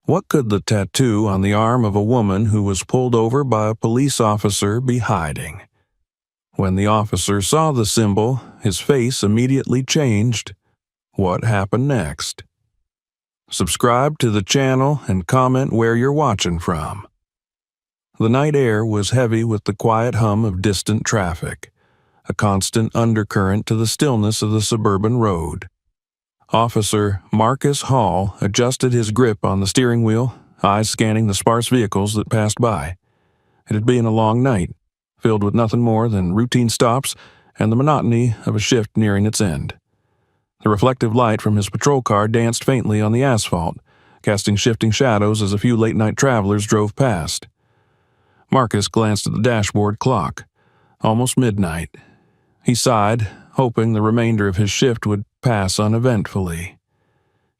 What could the tattoo on the arm of a woman who was pulled over by a police officer be hiding? When the officer saw the symbol, his face immediately changed. What happened next? Subscribe to the channel and comment where you're watching from. The night air was heavy with the quiet hum of distant traffic, a constant undercurrent to the stillness of the suburban road. Officer Marcus Hall adjusted his grip on the steering wheel, eyes scanning the sparse vehicles that passed by. It had been a long night, filled with nothing more than routine stops and the monotony of a shift nearing its end. The reflective light from his patrol car danced faintly on the asphalt, casting shifting shadows as a few late-night travelers drove past. Marcus glanced at the dashboard clock. Almost midnight. He sighed, hoping the remainder of his shift would pass uneventfully.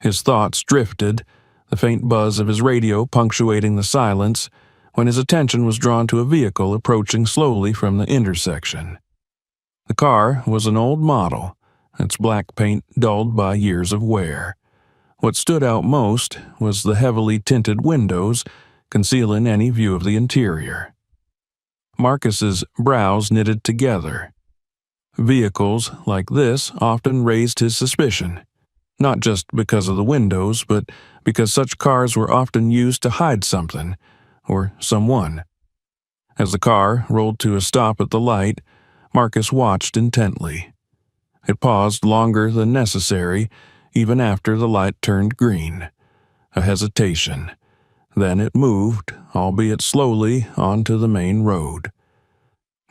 His thoughts drifted, the faint buzz of his radio punctuating the silence, when his attention was drawn to a vehicle approaching slowly from the intersection. The car was an old model, its black paint dulled by years of wear. What stood out most was the heavily tinted windows, concealing any view of the interior. Marcus's brows knitted together. Vehicles like this often raised his suspicion, not just because of the windows, but because such cars were often used to hide something, or someone. As the car rolled to a stop at the light, Marcus watched intently. It paused longer than necessary, even after the light turned green. A hesitation. Then it moved, albeit slowly, onto the main road.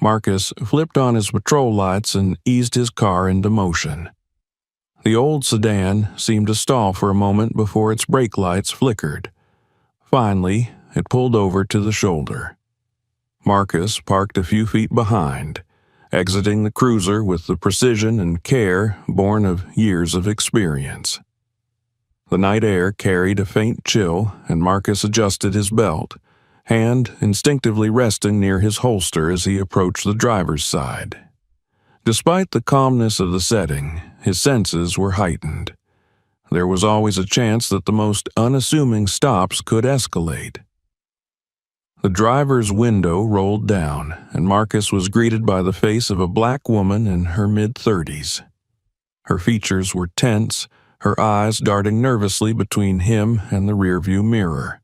Marcus flipped on his patrol lights and eased his car into motion. The old sedan seemed to stall for a moment before its brake lights flickered. Finally, it pulled over to the shoulder. Marcus parked a few feet behind, exiting the cruiser with the precision and care born of years of experience. The night air carried a faint chill, and Marcus adjusted his belt, hand instinctively resting near his holster as he approached the driver's side. Despite the calmness of the setting, his senses were heightened. There was always a chance that the most unassuming stops could escalate. The driver's window rolled down, and Marcus was greeted by the face of a black woman in her mid-30s. Her features were tense, her eyes darting nervously between him and the rearview mirror.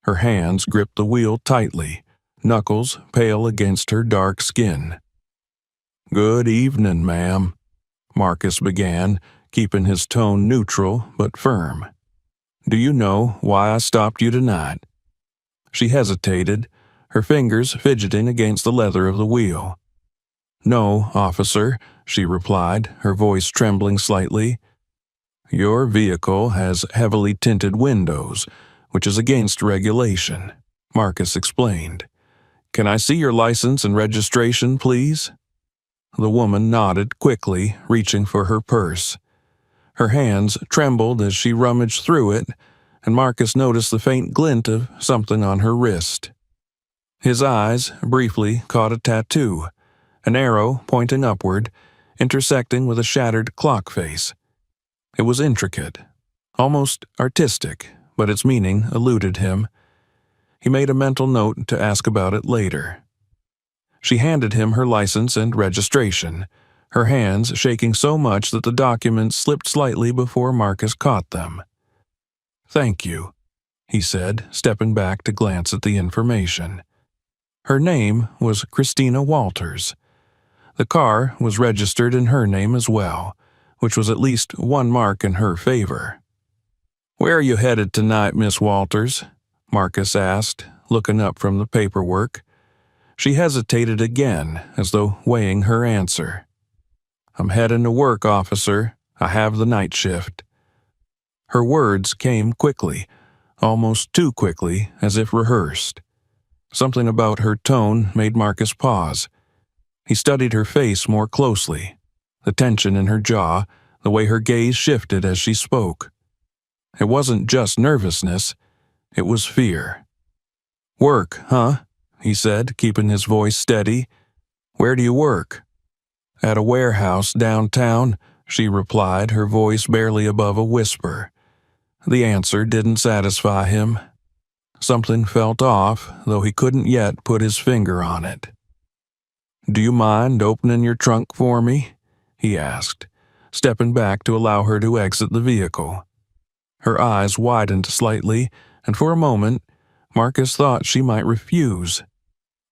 Her hands gripped the wheel tightly, knuckles pale against her dark skin. "Good evening, ma'am," Marcus began, keeping his tone neutral but firm. "Do you know why I stopped you tonight?" She hesitated, her fingers fidgeting against the leather of the wheel. "No, officer," she replied, her voice trembling slightly. "Your vehicle has heavily tinted windows, which is against regulation," Marcus explained. "Can I see your license and registration, please?" The woman nodded quickly, reaching for her purse. Her hands trembled as she rummaged through it, and Marcus noticed the faint glint of something on her wrist. His eyes briefly caught a tattoo, an arrow pointing upward, intersecting with a shattered clock face. It was intricate, almost artistic, but its meaning eluded him. He made a mental note to ask about it later. She handed him her license and registration, her hands shaking so much that the documents slipped slightly before Marcus caught them. "Thank you," he said, stepping back to glance at the information. Her name was Christina Walters. The car was registered in her name as well, which was at least one mark in her favor. "Where are you headed tonight, Miss Walters?" Marcus asked, looking up from the paperwork. She hesitated again, as though weighing her answer. "I'm heading to work, officer. I have the night shift." Her words came quickly, almost too quickly, as if rehearsed. Something about her tone made Marcus pause. He studied her face more closely, the tension in her jaw, the way her gaze shifted as she spoke. It wasn't just nervousness, it was fear. "Work, huh?" he said, keeping his voice steady. "Where do you work?" "At a warehouse downtown," she replied, her voice barely above a whisper. The answer didn't satisfy him. Something felt off, though he couldn't yet put his finger on it. "Do you mind opening your trunk for me?" he asked, stepping back to allow her to exit the vehicle. Her eyes widened slightly, and for a moment, Marcus thought she might refuse.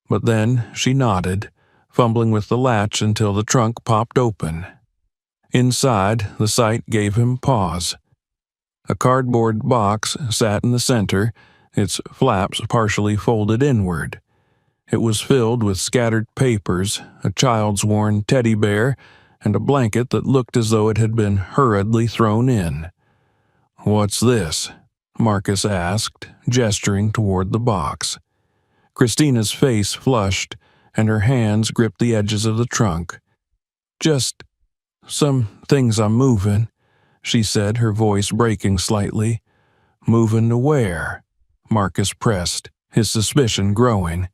But then she nodded, fumbling with the latch until the trunk popped open. Inside, the sight gave him pause. A cardboard box sat in the center, its flaps partially folded inward. It was filled with scattered papers, a child's worn teddy bear, and a blanket that looked as though it had been hurriedly thrown in. "What's this?" Marcus asked, gesturing toward the box. Christina's face flushed, and her hands gripped the edges of the trunk. "Just some things I'm moving," she said, her voice breaking slightly. "Moving to where?" Marcus pressed, his suspicion growing.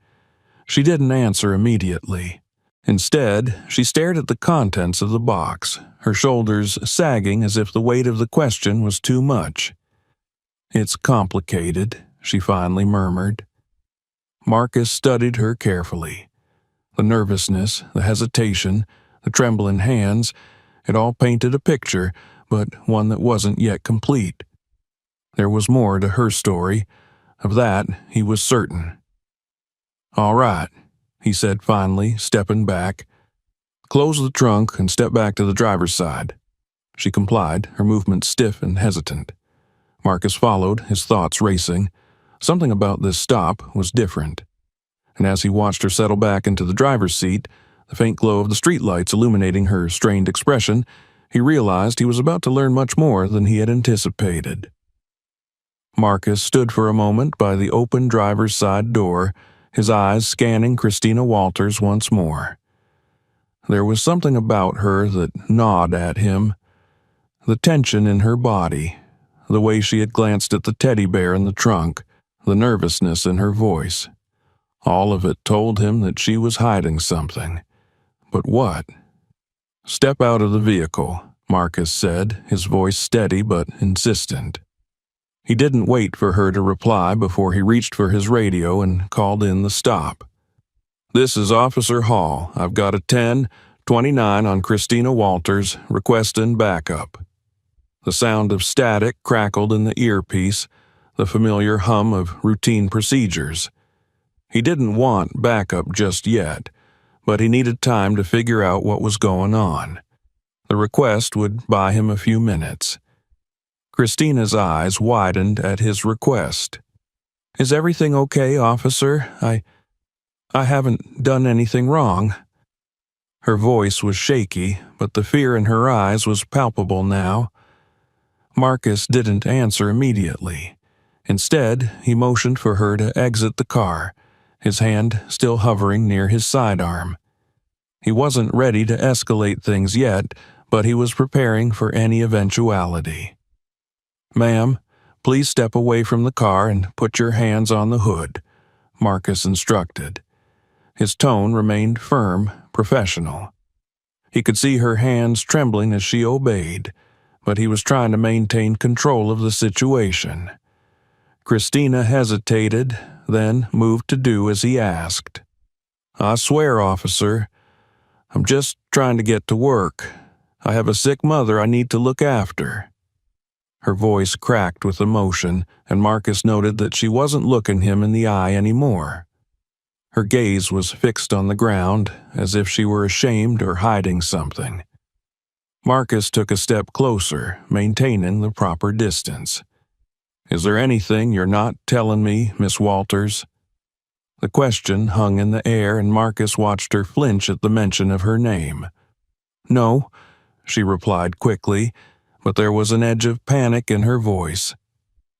She didn't answer immediately. Instead, she stared at the contents of the box, her shoulders sagging as if the weight of the question was too much. "It's complicated," she finally murmured. Marcus studied her carefully. The nervousness, the hesitation, the trembling hands, it all painted a picture, but one that wasn't yet complete. There was more to her story. Of that, he was certain. "All right," he said finally, stepping back. "Close the trunk and step back to the driver's side." She complied, her movements stiff and hesitant. Marcus followed, his thoughts racing. Something about this stop was different. And as he watched her settle back into the driver's seat, the faint glow of the streetlights illuminating her strained expression, he realized he was about to learn much more than he had anticipated. Marcus stood for a moment by the open driver's side door, his eyes scanning Christina Walters once more. There was something about her that gnawed at him. The tension in her body, the way she had glanced at the teddy bear in the trunk, the nervousness in her voice. All of it told him that she was hiding something. But what? "Step out of the vehicle," Marcus said, his voice steady but insistent. He didn't wait for her to reply before he reached for his radio and called in the stop. "This is Officer Hall. I've got a 10-29 on Christina Walters, requesting backup." The sound of static crackled in the earpiece, the familiar hum of routine procedures. He didn't want backup just yet, but he needed time to figure out what was going on. The request would buy him a few minutes. Christina's eyes widened at his request. "Is everything okay, officer? I haven't done anything wrong." Her voice was shaky, but the fear in her eyes was palpable now. Marcus didn't answer immediately. Instead, he motioned for her to exit the car, his hand still hovering near his sidearm. He wasn't ready to escalate things yet, but he was preparing for any eventuality. "Ma'am, please step away from the car and put your hands on the hood," Marcus instructed. His tone remained firm, professional. He could see her hands trembling as she obeyed, but he was trying to maintain control of the situation. Christina hesitated, then moved to do as he asked. "I swear, officer, I'm just trying to get to work. I have a sick mother I need to look after." Her voice cracked with emotion, and Marcus noted that she wasn't looking him in the eye anymore. Her gaze was fixed on the ground, as if she were ashamed or hiding something. Marcus took a step closer, maintaining the proper distance. "Is there anything you're not telling me, Miss Walters?" The question hung in the air, and Marcus watched her flinch at the mention of her name. "No," she replied quickly, but there was an edge of panic in her voice.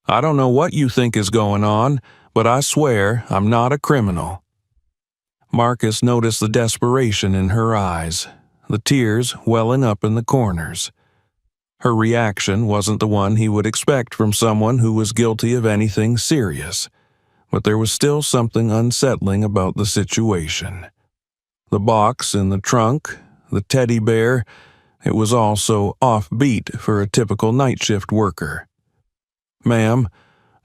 "I don't know what you think is going on, but I swear I'm not a criminal." Marcus noticed the desperation in her eyes, the tears welling up in the corners. Her reaction wasn't the one he would expect from someone who was guilty of anything serious, but there was still something unsettling about the situation. The box in the trunk, the teddy bear, it was all so offbeat for a typical night shift worker. Ma'am,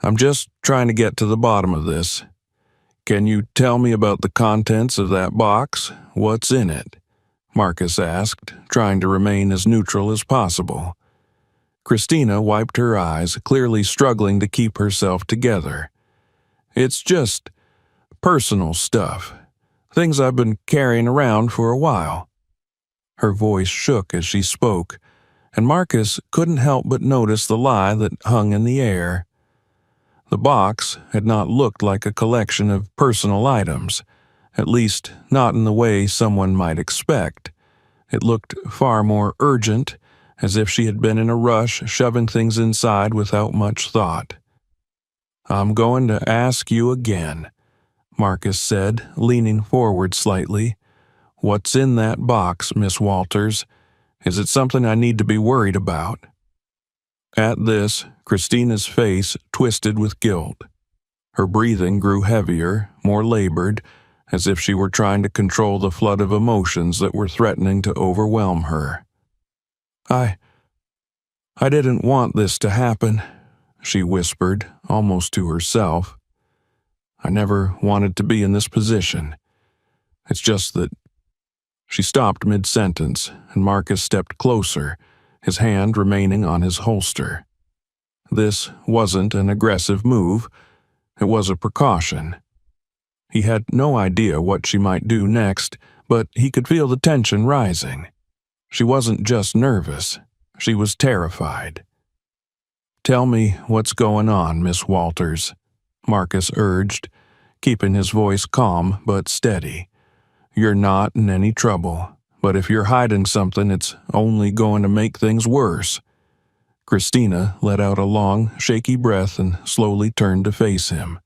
I'm just trying to get to the bottom of this. Can you tell me about the contents of that box? What's in it? Marcus asked, trying to remain as neutral as possible. Christina wiped her eyes, clearly struggling to keep herself together. It's just personal stuff. Things I've been carrying around for a while. Her voice shook as she spoke, and Marcus couldn't help but notice the lie that hung in the air. The box had not looked like a collection of personal items, at least not in the way someone might expect. It looked far more urgent, as if she had been in a rush shoving things inside without much thought. I'm going to ask you again, Marcus said, leaning forward slightly. What's in that box, Miss Walters? Is it something I need to be worried about? At this, Christina's face twisted with guilt. Her breathing grew heavier, more labored, as if she were trying to control the flood of emotions that were threatening to overwhelm her. I didn't want this to happen, she whispered, almost to herself. I never wanted to be in this position. It's just that... She stopped mid-sentence, and Marcus stepped closer, his hand remaining on his holster. This wasn't an aggressive move. It was a precaution. He had no idea what she might do next, but he could feel the tension rising. She wasn't just nervous. She was terrified. Tell me what's going on, Miss Walters, Marcus urged, keeping his voice calm but steady. You're not in any trouble, but if you're hiding something, it's only going to make things worse. Christina let out a long, shaky breath and slowly turned to face him.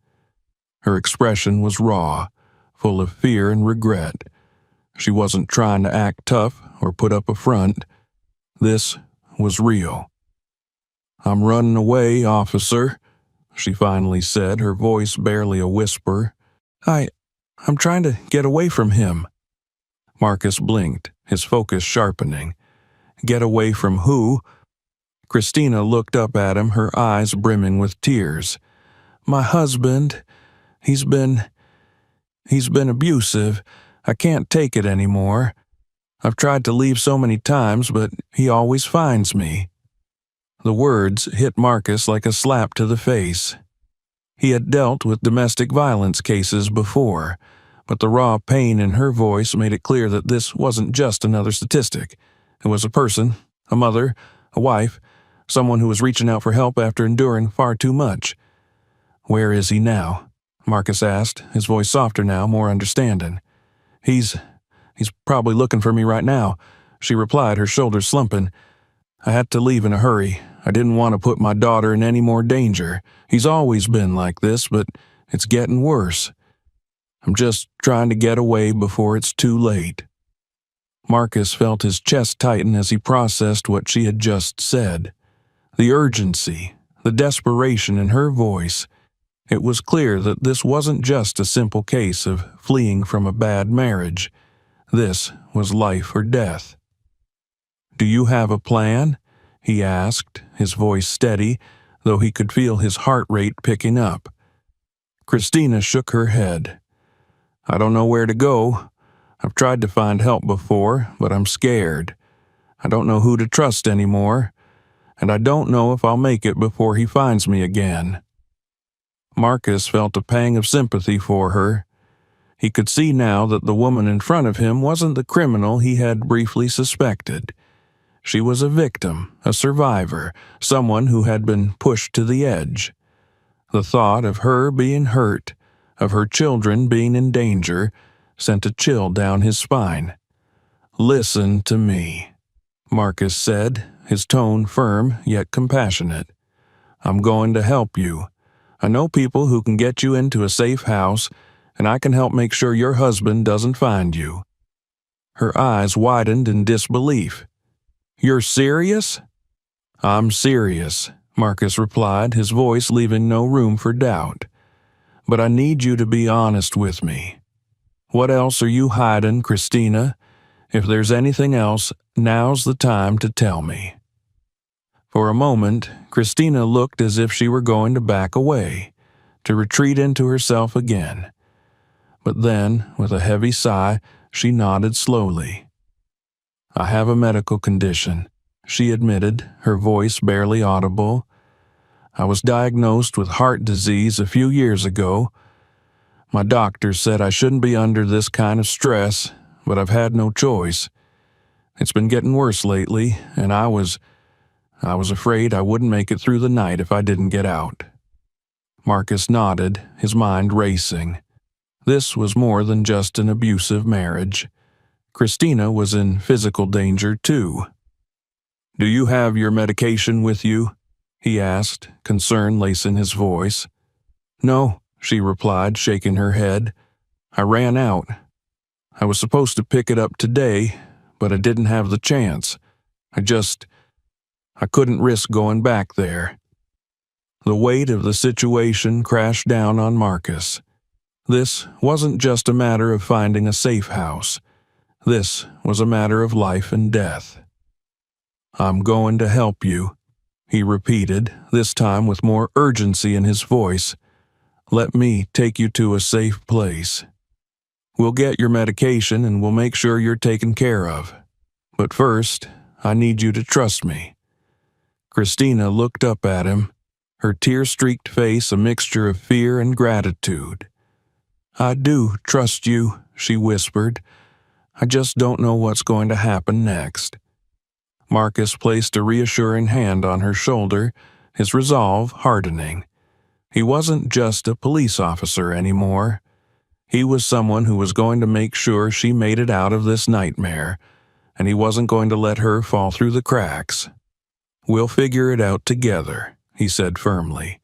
Her expression was raw, full of fear and regret. She wasn't trying to act tough or put up a front. This was real. I'm running away, officer, she finally said, her voice barely a whisper. I'm trying to get away from him. Marcus blinked, his focus sharpening. Get away from who? Christina looked up at him, her eyes brimming with tears. My husband, he's been abusive. I can't take it anymore. I've tried to leave so many times, but he always finds me. The words hit Marcus like a slap to the face. He had dealt with domestic violence cases before, but the raw pain in her voice made it clear that this wasn't just another statistic. It was a person, a mother, a wife, someone who was reaching out for help after enduring far too much. Where is he now? Marcus asked, his voice softer now, more understanding. He's probably looking for me right now, she replied, her shoulders slumping. I had to leave in a hurry. I didn't want to put my daughter in any more danger. He's always been like this, but it's getting worse. I'm just trying to get away before it's too late. Marcus felt his chest tighten as he processed what she had just said. The urgency, the desperation in her voice. It was clear that this wasn't just a simple case of fleeing from a bad marriage. This was life or death. Do you have a plan? He asked, his voice steady, though he could feel his heart rate picking up. Christina shook her head. I don't know where to go. I've tried to find help before, but I'm scared. I don't know who to trust anymore, and I don't know if I'll make it before he finds me again. Marcus felt a pang of sympathy for her. He could see now that the woman in front of him wasn't the criminal he had briefly suspected. She was a victim, a survivor, someone who had been pushed to the edge. The thought of her being hurt, of her children being in danger, sent a chill down his spine. Listen to me, Marcus said, his tone firm yet compassionate. I'm going to help you. I know people who can get you into a safe house, and I can help make sure your husband doesn't find you. Her eyes widened in disbelief. You're serious? I'm serious, Marcus replied, his voice leaving no room for doubt. But I need you to be honest with me. What else are you hiding, Christina? If there's anything else, now's the time to tell me. For a moment, Christina looked as if she were going to back away, to retreat into herself again. But then, with a heavy sigh, she nodded slowly. "I have a medical condition," she admitted, her voice barely audible. "I was diagnosed with heart disease a few years ago. My doctor said I shouldn't be under this kind of stress, but I've had no choice. It's been getting worse lately, and I was afraid I wouldn't make it through the night if I didn't get out." Marcus nodded, his mind racing. This was more than just an abusive marriage. Christina was in physical danger, too. "Do you have your medication with you?" he asked, concern lacing his voice. "No," she replied, shaking her head. "I ran out. I was supposed to pick it up today, but I didn't have the chance. I couldn't risk going back there." The weight of the situation crashed down on Marcus. This wasn't just a matter of finding a safe house. This was a matter of life and death. "I'm going to help you," he repeated, this time with more urgency in his voice. "Let me take you to a safe place. We'll get your medication and we'll make sure you're taken care of. But first, I need you to trust me." Christina looked up at him, her tear-streaked face a mixture of fear and gratitude. "I do trust you," she whispered. "I just don't know what's going to happen next." Marcus placed a reassuring hand on her shoulder, his resolve hardening. He wasn't just a police officer anymore. He was someone who was going to make sure she made it out of this nightmare, and he wasn't going to let her fall through the cracks. "We'll figure it out together," he said firmly.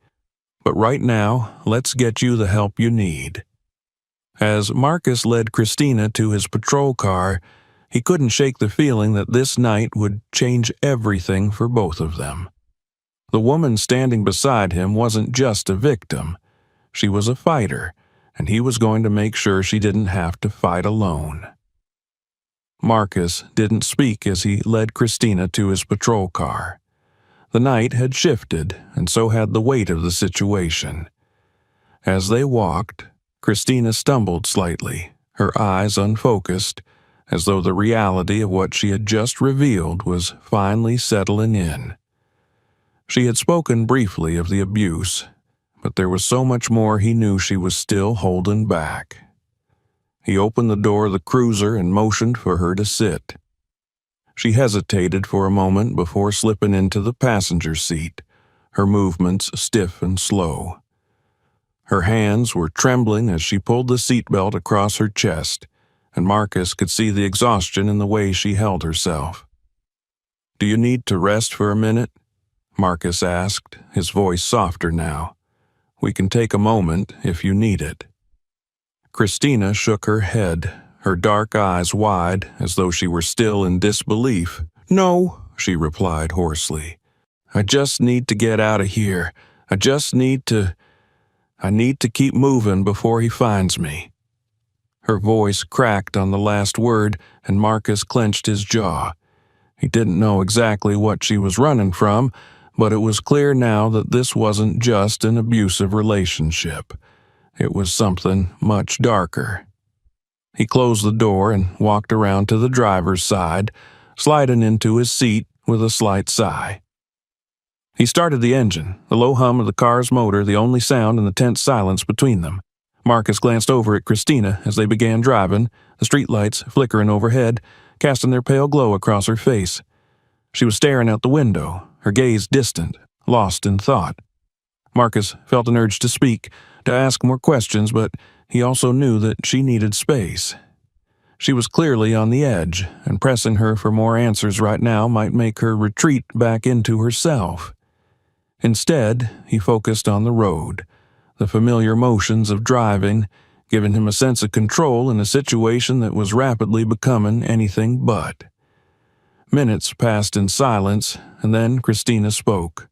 "But right now, let's get you the help you need." As Marcus led Christina to his patrol car, he couldn't shake the feeling that this night would change everything for both of them. The woman standing beside him wasn't just a victim. She was a fighter, and he was going to make sure she didn't have to fight alone. Marcus didn't speak as he led Christina to his patrol car. The night had shifted, and so had the weight of the situation. As they walked, Christina stumbled slightly, her eyes unfocused, as though the reality of what she had just revealed was finally settling in. She had spoken briefly of the abuse, but there was so much more he knew she was still holding back. He opened the door of the cruiser and motioned for her to sit. She hesitated for a moment before slipping into the passenger seat, her movements stiff and slow. Her hands were trembling as she pulled the seatbelt across her chest, and Marcus could see the exhaustion in the way she held herself. "Do you need to rest for a minute?" Marcus asked, his voice softer now. "We can take a moment if you need it." Christina shook her head, her dark eyes wide as though she were still in disbelief. "No," she replied hoarsely. "I just need to get out of here. I need to keep moving before he finds me." Her voice cracked on the last word, and Marcus clenched his jaw. He didn't know exactly what she was running from, but it was clear now that this wasn't just an abusive relationship. It was something much darker. He closed the door and walked around to the driver's side, sliding into his seat with a slight sigh. He started the engine, the low hum of the car's motor the only sound in the tense silence between them. Marcus glanced over at Christina as they began driving, the streetlights flickering overhead, casting their pale glow across her face. She was staring out the window, her gaze distant, lost in thought. Marcus felt an urge to speak, to ask more questions, but he also knew that she needed space. She was clearly on the edge, and pressing her for more answers right now might make her retreat back into herself. Instead, he focused on the road, the familiar motions of driving, giving him a sense of control in a situation that was rapidly becoming anything but. Minutes passed in silence, and then Christina spoke.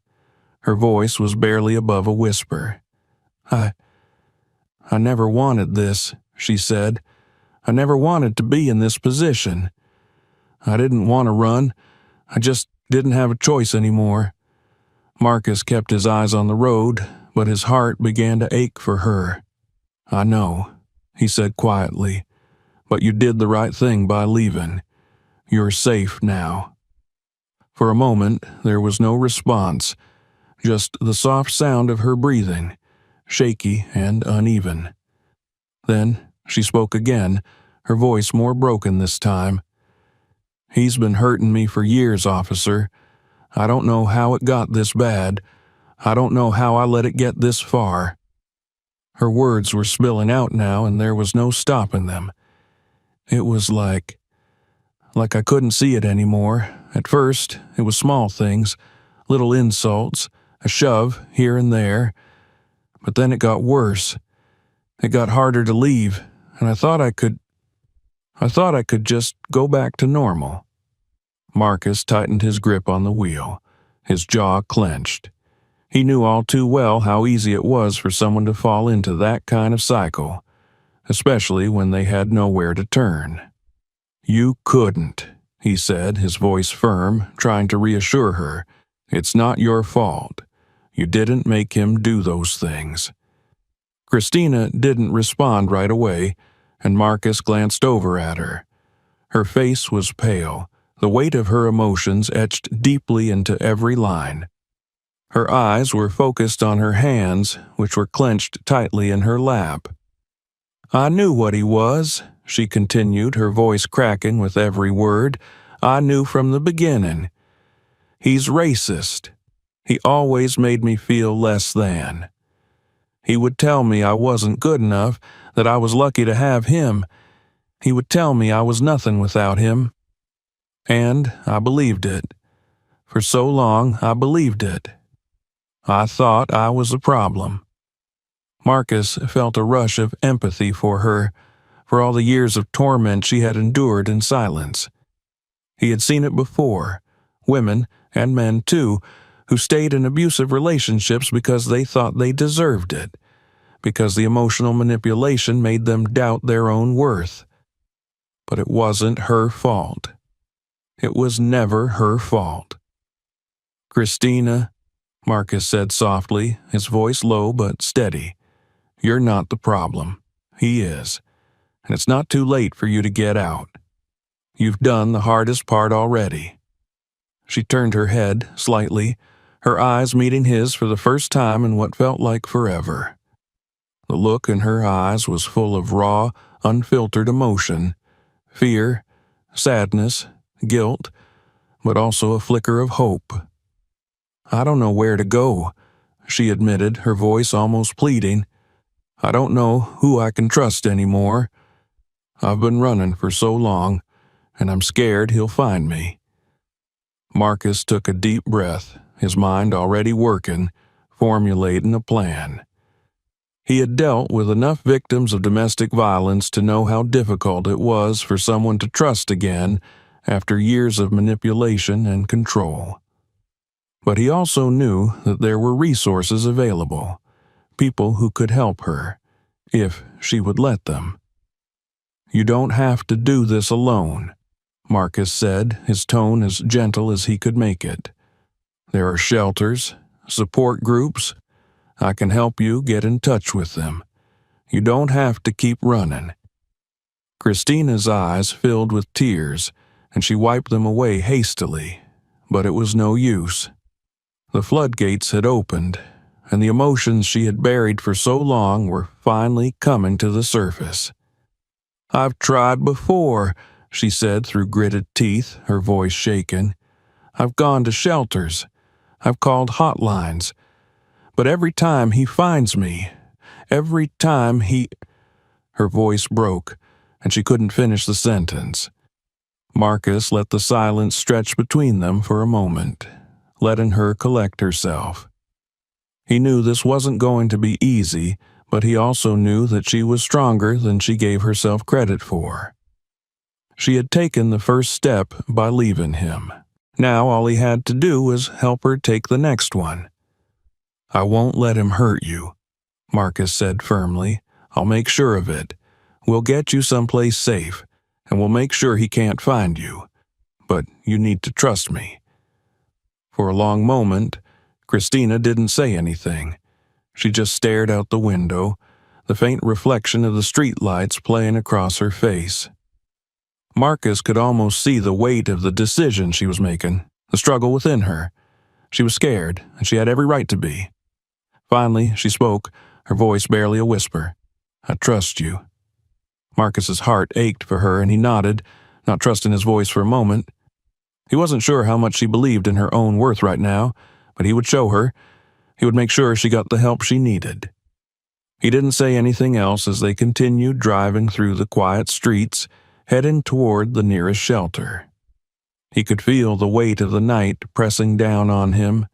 Her voice was barely above a whisper. I never wanted this," she said. "I never wanted to be in this position. I didn't want to run. I just didn't have a choice anymore. Marcus kept his eyes on the road, but his heart began to ache for her. "I know," he said quietly, "but you did the right thing by leaving. You're safe now." For a moment, there was no response, just the soft sound of her breathing, shaky and uneven. Then she spoke again, her voice more broken this time. "He's been hurting me for years, officer. I don't know how it got this bad. I don't know how I let it get this far." Her words were spilling out now, and there was no stopping them. It was like I couldn't see it anymore. At first, it was small things, little insults, a shove here and there. But then it got worse. It got harder to leave, and I thought I could just go back to normal. Marcus tightened his grip on the wheel, his jaw clenched. He knew all too well how easy it was for someone to fall into that kind of cycle, especially when they had nowhere to turn. "You couldn't," he said, his voice firm, trying to reassure her. "It's not your fault. You didn't make him do those things." Christina didn't respond right away, and Marcus glanced over at her. Her face was pale, the weight of her emotions etched deeply into every line. Her eyes were focused on her hands, which were clenched tightly in her lap. "I knew what he was," she continued, her voice cracking with every word. "I knew from the beginning. He's racist. He always made me feel less than. He would tell me I wasn't good enough, that I was lucky to have him. He would tell me I was nothing without him. And I believed it. For so long, I believed it. I thought I was a problem." Marcus felt a rush of empathy for her, for all the years of torment she had endured in silence. He had seen it before, women, and men too, who stayed in abusive relationships because they thought they deserved it, because the emotional manipulation made them doubt their own worth. But it wasn't her fault. It was never her fault. "Christina," Marcus said softly, his voice low but steady, "you're not the problem. He is. And it's not too late for you to get out. You've done the hardest part already." She turned her head slightly, her eyes meeting his for the first time in what felt like forever. The look in her eyes was full of raw, unfiltered emotion, fear, sadness, guilt, but also a flicker of hope. "I don't know where to go," she admitted, her voice almost pleading. "I don't know who I can trust anymore. I've been running for so long, and I'm scared he'll find me." Marcus took a deep breath, his mind already working, formulating a plan. He had dealt with enough victims of domestic violence to know how difficult it was for someone to trust again after years of manipulation and control. But he also knew that there were resources available, people who could help her, if she would let them. "You don't have to do this alone," Marcus said, his tone as gentle as he could make it. "There are shelters, support groups. I can help you get in touch with them. You don't have to keep running." Christina's eyes filled with tears, and she wiped them away hastily, but it was no use. The floodgates had opened, and the emotions she had buried for so long were finally coming to the surface. "I've tried before," she said through gritted teeth, her voice shaken. "I've gone to shelters. I've called hotlines. But every time he finds me, every time he—" Her voice broke, and she couldn't finish the sentence. Marcus let the silence stretch between them for a moment, letting her collect herself. He knew this wasn't going to be easy, but he also knew that she was stronger than she gave herself credit for. She had taken the first step by leaving him. Now all he had to do was help her take the next one. "I won't let him hurt you," Marcus said firmly. "I'll make sure of it. We'll get you someplace safe, and we'll make sure he can't find you. But you need to trust me." For a long moment, Christina didn't say anything. She just stared out the window, the faint reflection of the streetlights playing across her face. Marcus could almost see the weight of the decision she was making, the struggle within her. She was scared, and she had every right to be. Finally, she spoke, her voice barely a whisper. "I trust you." Marcus's heart ached for her, and he nodded, not trusting his voice for a moment. He wasn't sure how much she believed in her own worth right now, but he would show her. He would make sure she got the help she needed. He didn't say anything else as they continued driving through the quiet streets, heading toward the nearest shelter. He could feel the weight of the night pressing down on him,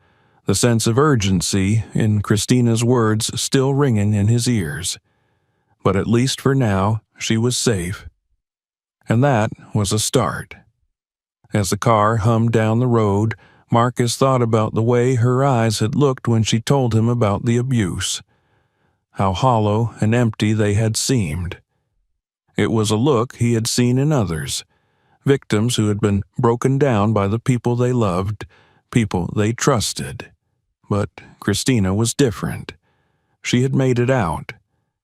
the sense of urgency in Christina's words still ringing in his ears. But at least for now, she was safe. And that was a start. As the car hummed down the road, Marcus thought about the way her eyes had looked when she told him about the abuse. How hollow and empty they had seemed. It was a look he had seen in others, victims who had been broken down by the people they loved, people they trusted. But Christina was different. She had made it out,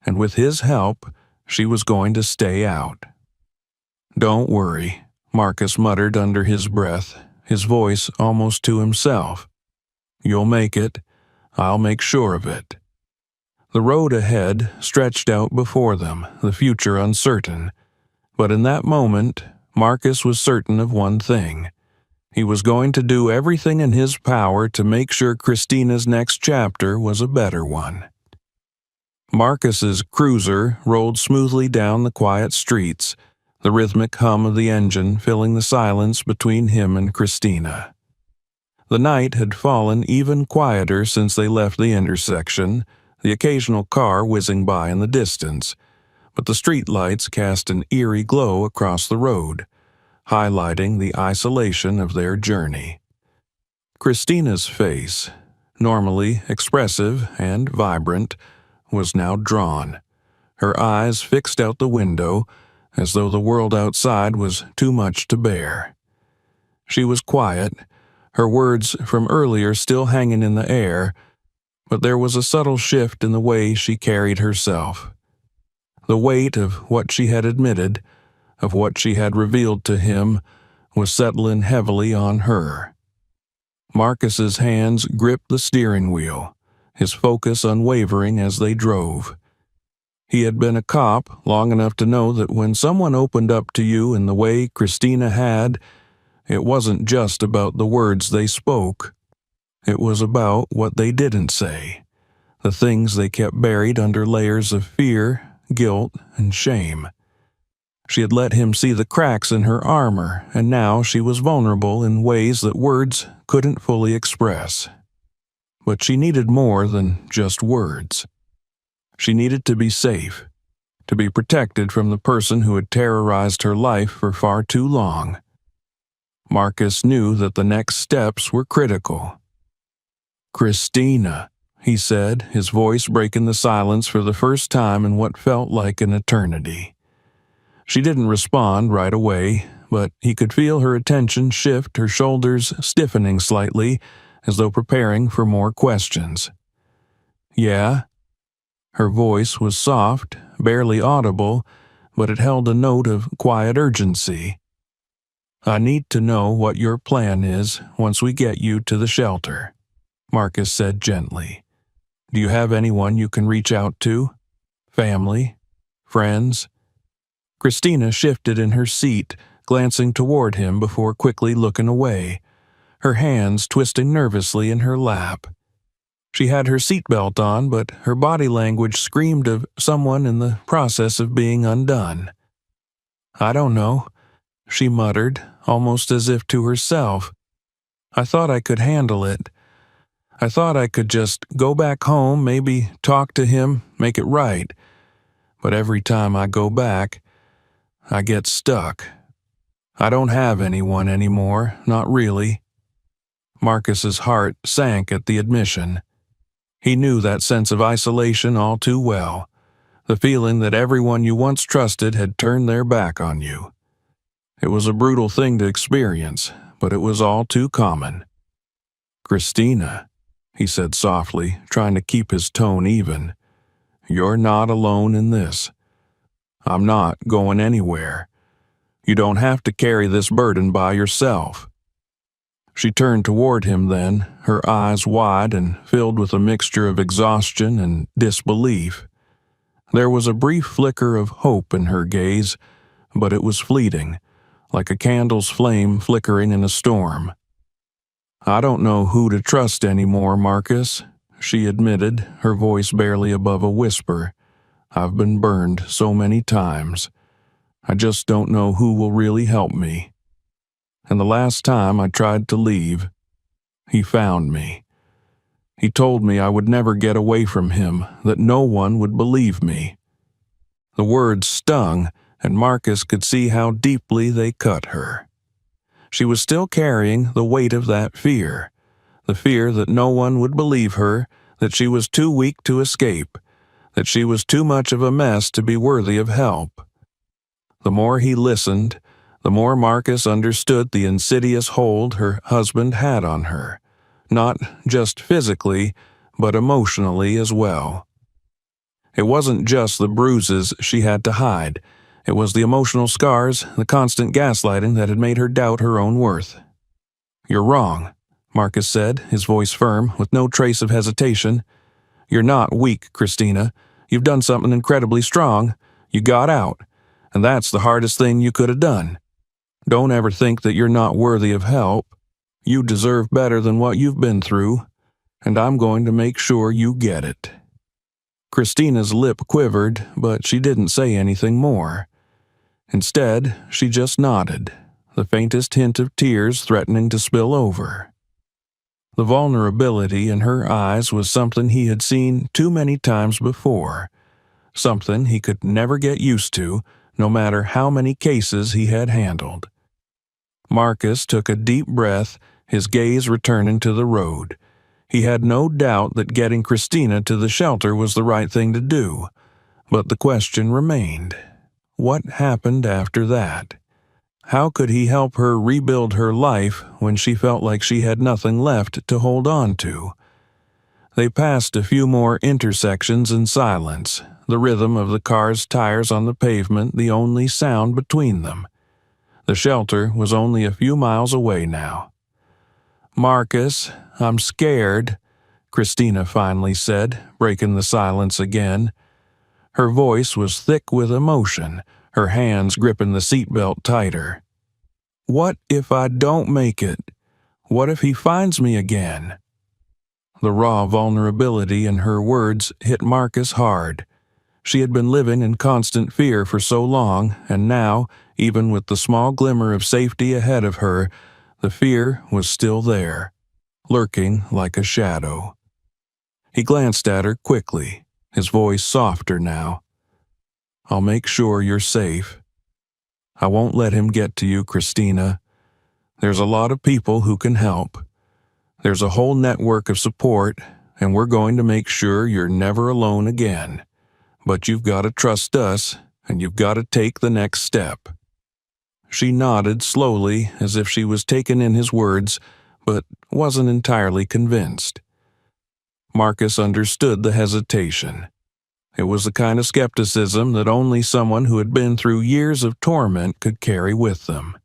and with his help, she was going to stay out. "Don't worry," Marcus muttered under his breath, his voice almost to himself. "You'll make it. I'll make sure of it." The road ahead stretched out before them, the future uncertain. But in that moment, Marcus was certain of one thing. He was going to do everything in his power to make sure Christina's next chapter was a better one. Marcus's cruiser rolled smoothly down the quiet streets, the rhythmic hum of the engine filling the silence between him and Christina. The night had fallen even quieter since they left the intersection, the occasional car whizzing by in the distance, but the streetlights cast an eerie glow across the road, highlighting the isolation of their journey. Christina's face, normally expressive and vibrant, was now drawn, her eyes fixed out the window, as though the world outside was too much to bear. She was quiet, her words from earlier still hanging in the air, but there was a subtle shift in the way she carried herself. The weight of what she had admitted, of what she had revealed to him, was settling heavily on her. Marcus's hands gripped the steering wheel, his focus unwavering as they drove. He had been a cop long enough to know that when someone opened up to you in the way Christina had, it wasn't just about the words they spoke. It was about what they didn't say, the things they kept buried under layers of fear, guilt, and shame. She had let him see the cracks in her armor, and now she was vulnerable in ways that words couldn't fully express. But she needed more than just words. She needed to be safe, to be protected from the person who had terrorized her life for far too long. Marcus knew that the next steps were critical. "Christina," he said, his voice breaking the silence for the first time in what felt like an eternity. She didn't respond right away, but he could feel her attention shift, her shoulders stiffening slightly, as though preparing for more questions. "Yeah?" Her voice was soft, barely audible, but it held a note of quiet urgency. "I need to know what your plan is once we get you to the shelter," Marcus said gently. "Do you have anyone you can reach out to? Family? Friends?" Christina shifted in her seat, glancing toward him before quickly looking away, her hands twisting nervously in her lap. She had her seatbelt on, but her body language screamed of someone in the process of being undone. "I don't know," she muttered, almost as if to herself. "I thought I could handle it. I thought I could just go back home, maybe talk to him, make it right. But every time I go back, I get stuck. I don't have anyone anymore, not really." Marcus's heart sank at the admission. He knew that sense of isolation all too well, the feeling that everyone you once trusted had turned their back on you. It was a brutal thing to experience, but it was all too common. "Christina," he said softly, trying to keep his tone even. "You're not alone in this. I'm not going anywhere. You don't have to carry this burden by yourself." She turned toward him then, her eyes wide and filled with a mixture of exhaustion and disbelief. There was a brief flicker of hope in her gaze, but it was fleeting, like a candle's flame flickering in a storm. "I don't know who to trust anymore, Marcus," she admitted, her voice barely above a whisper. "I've been burned so many times. I just don't know who will really help me. And the last time I tried to leave, he found me. He told me I would never get away from him, that no one would believe me." The words stung, and Marcus could see how deeply they cut her. She was still carrying the weight of that fear, the fear that no one would believe her, that she was too weak to escape, that she was too much of a mess to be worthy of help. The more he listened, the more Marcus understood the insidious hold her husband had on her, not just physically, but emotionally as well. It wasn't just the bruises she had to hide. It was the emotional scars, the constant gaslighting that had made her doubt her own worth. "You're wrong," Marcus said, his voice firm, with no trace of hesitation. "You're not weak, Christina. You've done something incredibly strong. You got out, and that's the hardest thing you could have done. Don't ever think that you're not worthy of help. You deserve better than what you've been through, and I'm going to make sure you get it." Christina's lip quivered, but she didn't say anything more. Instead, she just nodded, the faintest hint of tears threatening to spill over. The vulnerability in her eyes was something he had seen too many times before, something he could never get used to, no matter how many cases he had handled. Marcus took a deep breath, his gaze returning to the road. He had no doubt that getting Christina to the shelter was the right thing to do, but the question remained. What happened after that? How could he help her rebuild her life when she felt like she had nothing left to hold on to? They passed a few more intersections in silence, the rhythm of the car's tires on the pavement the only sound between them. The shelter was only a few miles away now. "Marcus, I'm scared," Christina finally said, breaking the silence again. Her voice was thick with emotion, her hands gripping the seatbelt tighter. "What if I don't make it? What if he finds me again?" The raw vulnerability in her words hit Marcus hard. She had been living in constant fear for so long, and now, even with the small glimmer of safety ahead of her, the fear was still there, lurking like a shadow. He glanced at her quickly, his voice softer now. "I'll make sure you're safe. I won't let him get to you, Christina. There's a lot of people who can help. There's a whole network of support, and we're going to make sure you're never alone again. But you've got to trust us, and you've got to take the next step." She nodded slowly, as if she was taking in his words, but wasn't entirely convinced. Marcus understood the hesitation. It was the kind of skepticism that only someone who had been through years of torment could carry with them.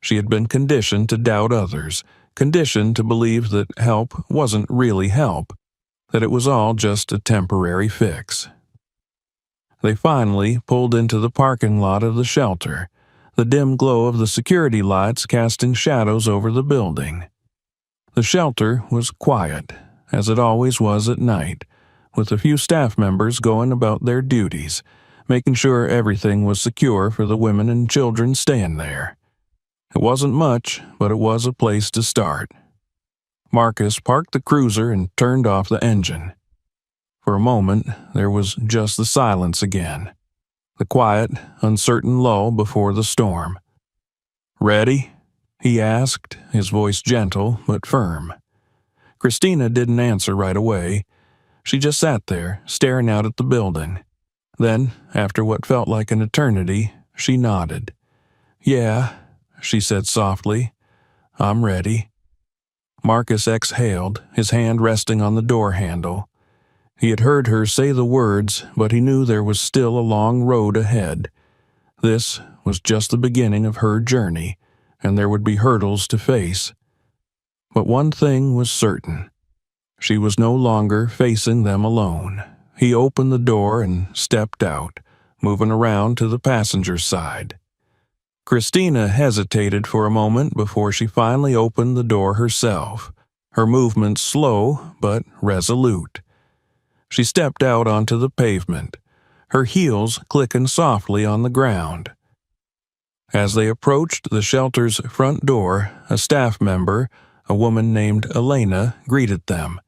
She had been conditioned to doubt others, conditioned to believe that help wasn't really help, that it was all just a temporary fix. They finally pulled into the parking lot of the shelter, the dim glow of the security lights casting shadows over the building. The shelter was quiet, as it always was at night, with a few staff members going about their duties, making sure everything was secure for the women and children staying there. It wasn't much, but it was a place to start. Marcus parked the cruiser and turned off the engine. For a moment, there was just the silence again, the quiet, uncertain lull before the storm. "Ready?" he asked, his voice gentle but firm. Christina didn't answer right away. She just sat there, staring out at the building. Then, after what felt like an eternity, she nodded. "Yeah," she said softly. "I'm ready." Marcus exhaled, his hand resting on the door handle. He had heard her say the words, but he knew there was still a long road ahead. This was just the beginning of her journey, and there would be hurdles to face. But one thing was certain. She was no longer facing them alone. He opened the door and stepped out, moving around to the passenger side. Christina hesitated for a moment before she finally opened the door herself, her movements slow but resolute. She stepped out onto the pavement, her heels clicking softly on the ground. As they approached the shelter's front door, a staff member, a woman named Elena, greeted them.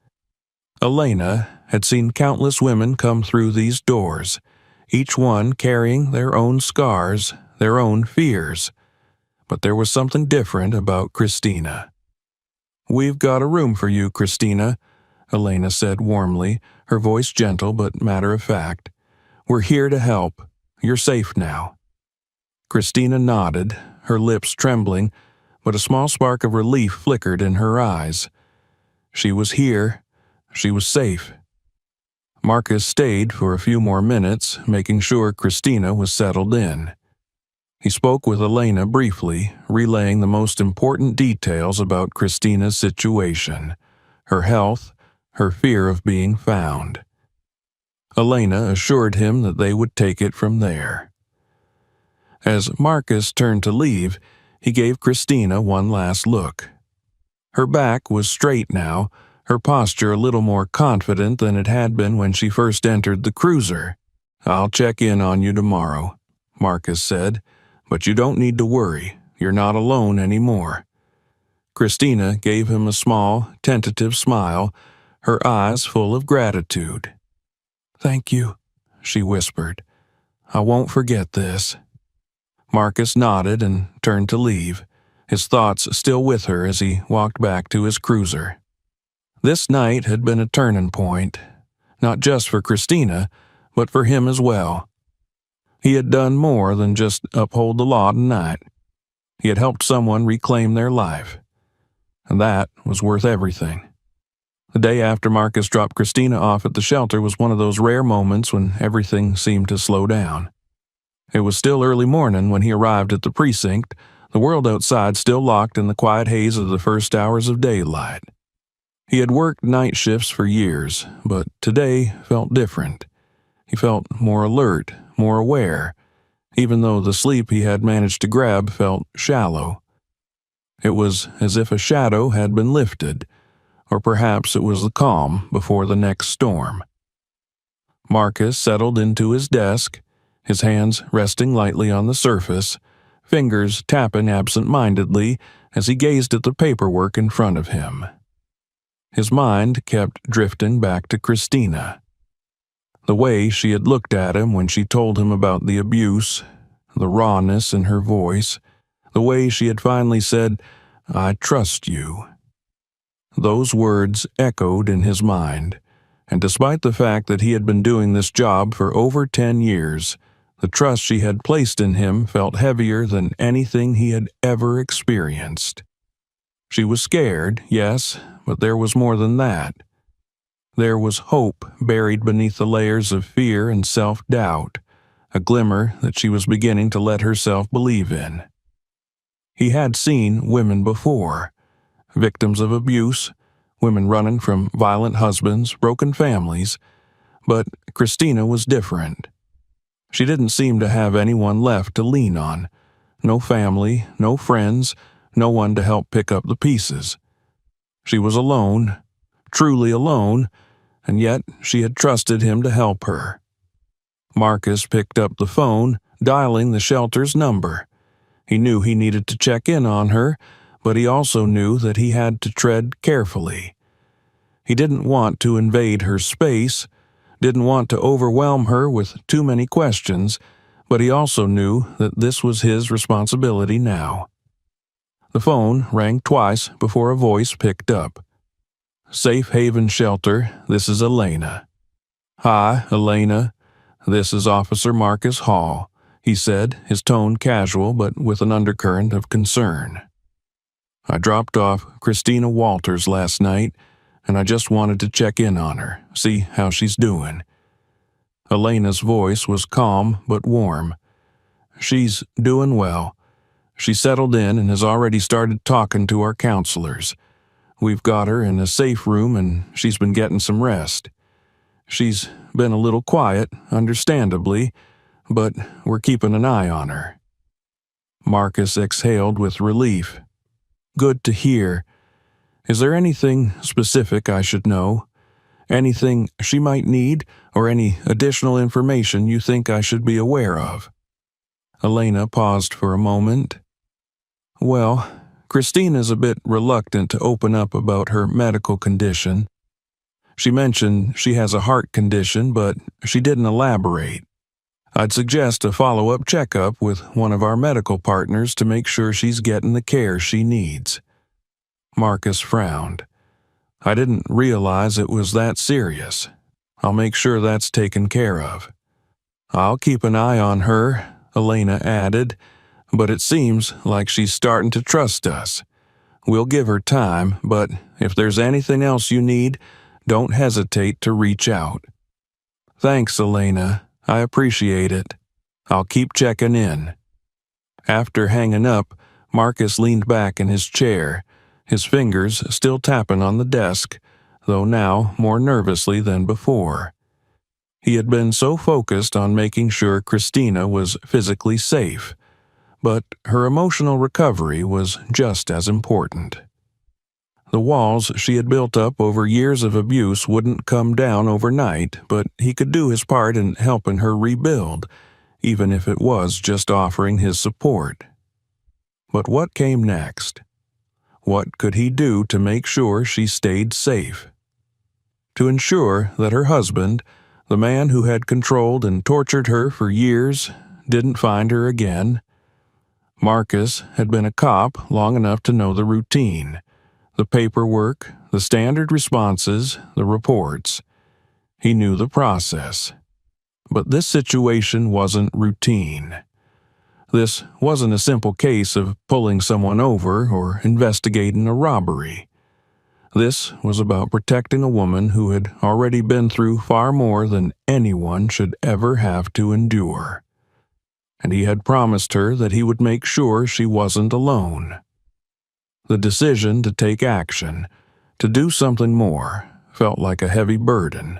Elena had seen countless women come through these doors, each one carrying their own scars, their own fears. But there was something different about Christina. "We've got a room for you, Christina," Elena said warmly, her voice gentle but matter-of-fact. "We're here to help. You're safe now." Christina nodded, her lips trembling, but a small spark of relief flickered in her eyes. She was here. She was safe. Marcus stayed for a few more minutes, making sure Christina was settled in. He spoke with Elena briefly, relaying the most important details about Christina's situation, her health, her fear of being found. Elena assured him that they would take it from there. As Marcus turned to leave, he gave Christina one last look. Her back was straight now, her posture a little more confident than it had been when she first entered the cruiser. "I'll check in on you tomorrow," Marcus said, "but you don't need to worry. You're not alone anymore." Christina gave him a small, tentative smile, her eyes full of gratitude. "Thank you," she whispered. "I won't forget this." Marcus nodded and turned to leave, his thoughts still with her as he walked back to his cruiser. This night had been a turning point, not just for Christina, but for him as well. He had done more than just uphold the law tonight. He had helped someone reclaim their life, and that was worth everything. The day after Marcus dropped Christina off at the shelter was one of those rare moments when everything seemed to slow down. It was still early morning when he arrived at the precinct, the world outside still locked in the quiet haze of the first hours of daylight. He had worked night shifts for years, but today felt different. He felt more alert, more aware, even though the sleep he had managed to grab felt shallow. It was as if a shadow had been lifted, or perhaps it was the calm before the next storm. Marcus settled into his desk, his hands resting lightly on the surface, fingers tapping absent-mindedly as he gazed at the paperwork in front of him. His mind kept drifting back to Christina. The way she had looked at him when she told him about the abuse, the rawness in her voice, the way she had finally said, "I trust you." Those words echoed in his mind, and despite the fact that he had been doing this job for over 10 years, the trust she had placed in him felt heavier than anything he had ever experienced. She was scared, yes, but there was more than that. There was hope buried beneath the layers of fear and self-doubt, a glimmer that she was beginning to let herself believe in. He had seen women before, victims of abuse, women running from violent husbands, broken families, but Christina was different. She didn't seem to have anyone left to lean on, no family, no friends, no one to help pick up the pieces. She was alone, truly alone, and yet she had trusted him to help her. Marcus picked up the phone, dialing the shelter's number. He knew he needed to check in on her, but he also knew that he had to tread carefully. He didn't want to invade her space, didn't want to overwhelm her with too many questions, but he also knew that this was his responsibility now. The phone rang twice before a voice picked up. "Safe Haven Shelter, this is Elena." "Hi, Elena. This is Officer Marcus Hall," he said, his tone casual but with an undercurrent of concern. I dropped off Christina Walters last night, and I just wanted to check in on her, see how she's doing." Elena's voice was calm but warm. "She's doing well. She settled in and has already started talking to our counselors. We've got her in a safe room and she's been getting some rest. She's been a little quiet, understandably, but we're keeping an eye on her." Marcus exhaled with relief. "Good to hear. Is there anything specific I should know? Anything she might need, or any additional information you think I should be aware of?" Elena paused for a moment. "Well, Christina's a bit reluctant to open up about her medical condition. She mentioned she has a heart condition, but she didn't elaborate. I'd suggest a follow-up checkup with one of our medical partners to make sure she's getting the care she needs." Marcus frowned. "I didn't realize it was that serious. I'll make sure that's taken care of." "I'll keep an eye on her," Elena added, "but it seems like she's starting to trust us. We'll give her time, but if there's anything else you need, don't hesitate to reach out." "Thanks, Elena. I appreciate it. I'll keep checking in." After hanging up, Marcus leaned back in his chair, his fingers still tapping on the desk, though now more nervously than before. He had been so focused on making sure Christina was physically safe, but her emotional recovery was just as important. The walls she had built up over years of abuse wouldn't come down overnight, but he could do his part in helping her rebuild, even if it was just offering his support. But what came next? What could he do to make sure she stayed safe? To ensure that her husband, the man who had controlled and tortured her for years, didn't find her again? Marcus had been a cop long enough to know the routine. The paperwork, the standard responses, the reports. He knew the process. But this situation wasn't routine. This wasn't a simple case of pulling someone over or investigating a robbery. This was about protecting a woman who had already been through far more than anyone should ever have to endure. And he had promised her that he would make sure she wasn't alone. The decision to take action, to do something more, felt like a heavy burden.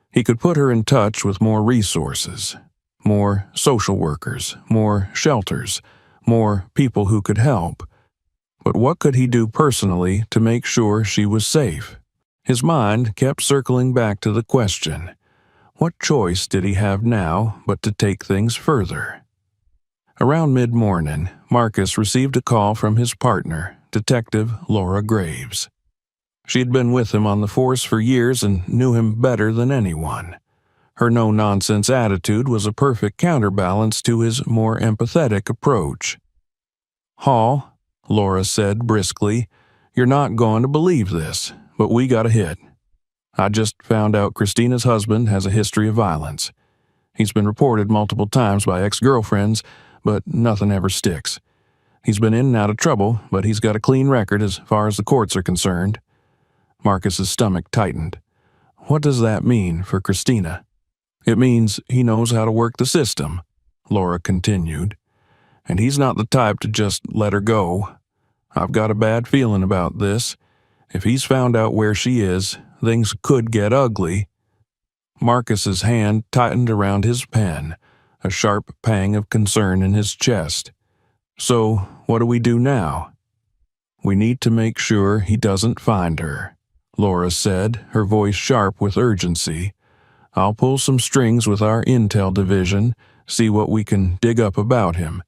He could put her in touch with more resources, more social workers, more shelters, more people who could help. But what could he do personally to make sure she was safe? His mind kept circling back to the question, what choice did he have now but to take things further? Around mid-morning, Marcus received a call from his partner, Detective Laura Graves. She had been with him on the force for years and knew him better than anyone. Her no-nonsense attitude was a perfect counterbalance to his more empathetic approach. "Hall," Laura said briskly, "you're not going to believe this, but we got a hit. I just found out Christina's husband has a history of violence. He's been reported multiple times by ex-girlfriends, but nothing ever sticks. He's been in and out of trouble, but he's got a clean record as far as the courts are concerned." Marcus's stomach tightened. What does that mean for Christina? "It means he knows how to work the system," Laura continued. "And he's not the type to just let her go. I've got a bad feeling about this. If he's found out where she is, things could get ugly." Marcus's hand tightened around his pen, a sharp pang of concern in his chest. "So, what do we do now?" "We need to make sure he doesn't find her," Laura said, her voice sharp with urgency. "I'll pull some strings with our intel division, see what we can dig up about him.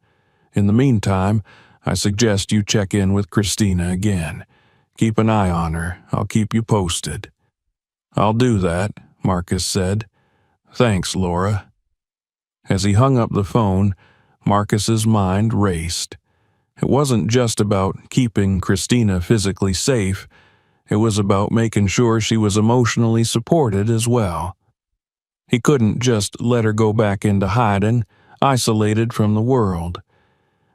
In the meantime, I suggest you check in with Christina again. Keep an eye on her. I'll keep you posted." "I'll do that," Marcus said. "Thanks, Laura." As he hung up the phone, Marcus's mind raced. It wasn't just about keeping Christina physically safe. It was about making sure she was emotionally supported as well. He couldn't just let her go back into hiding, isolated from the world.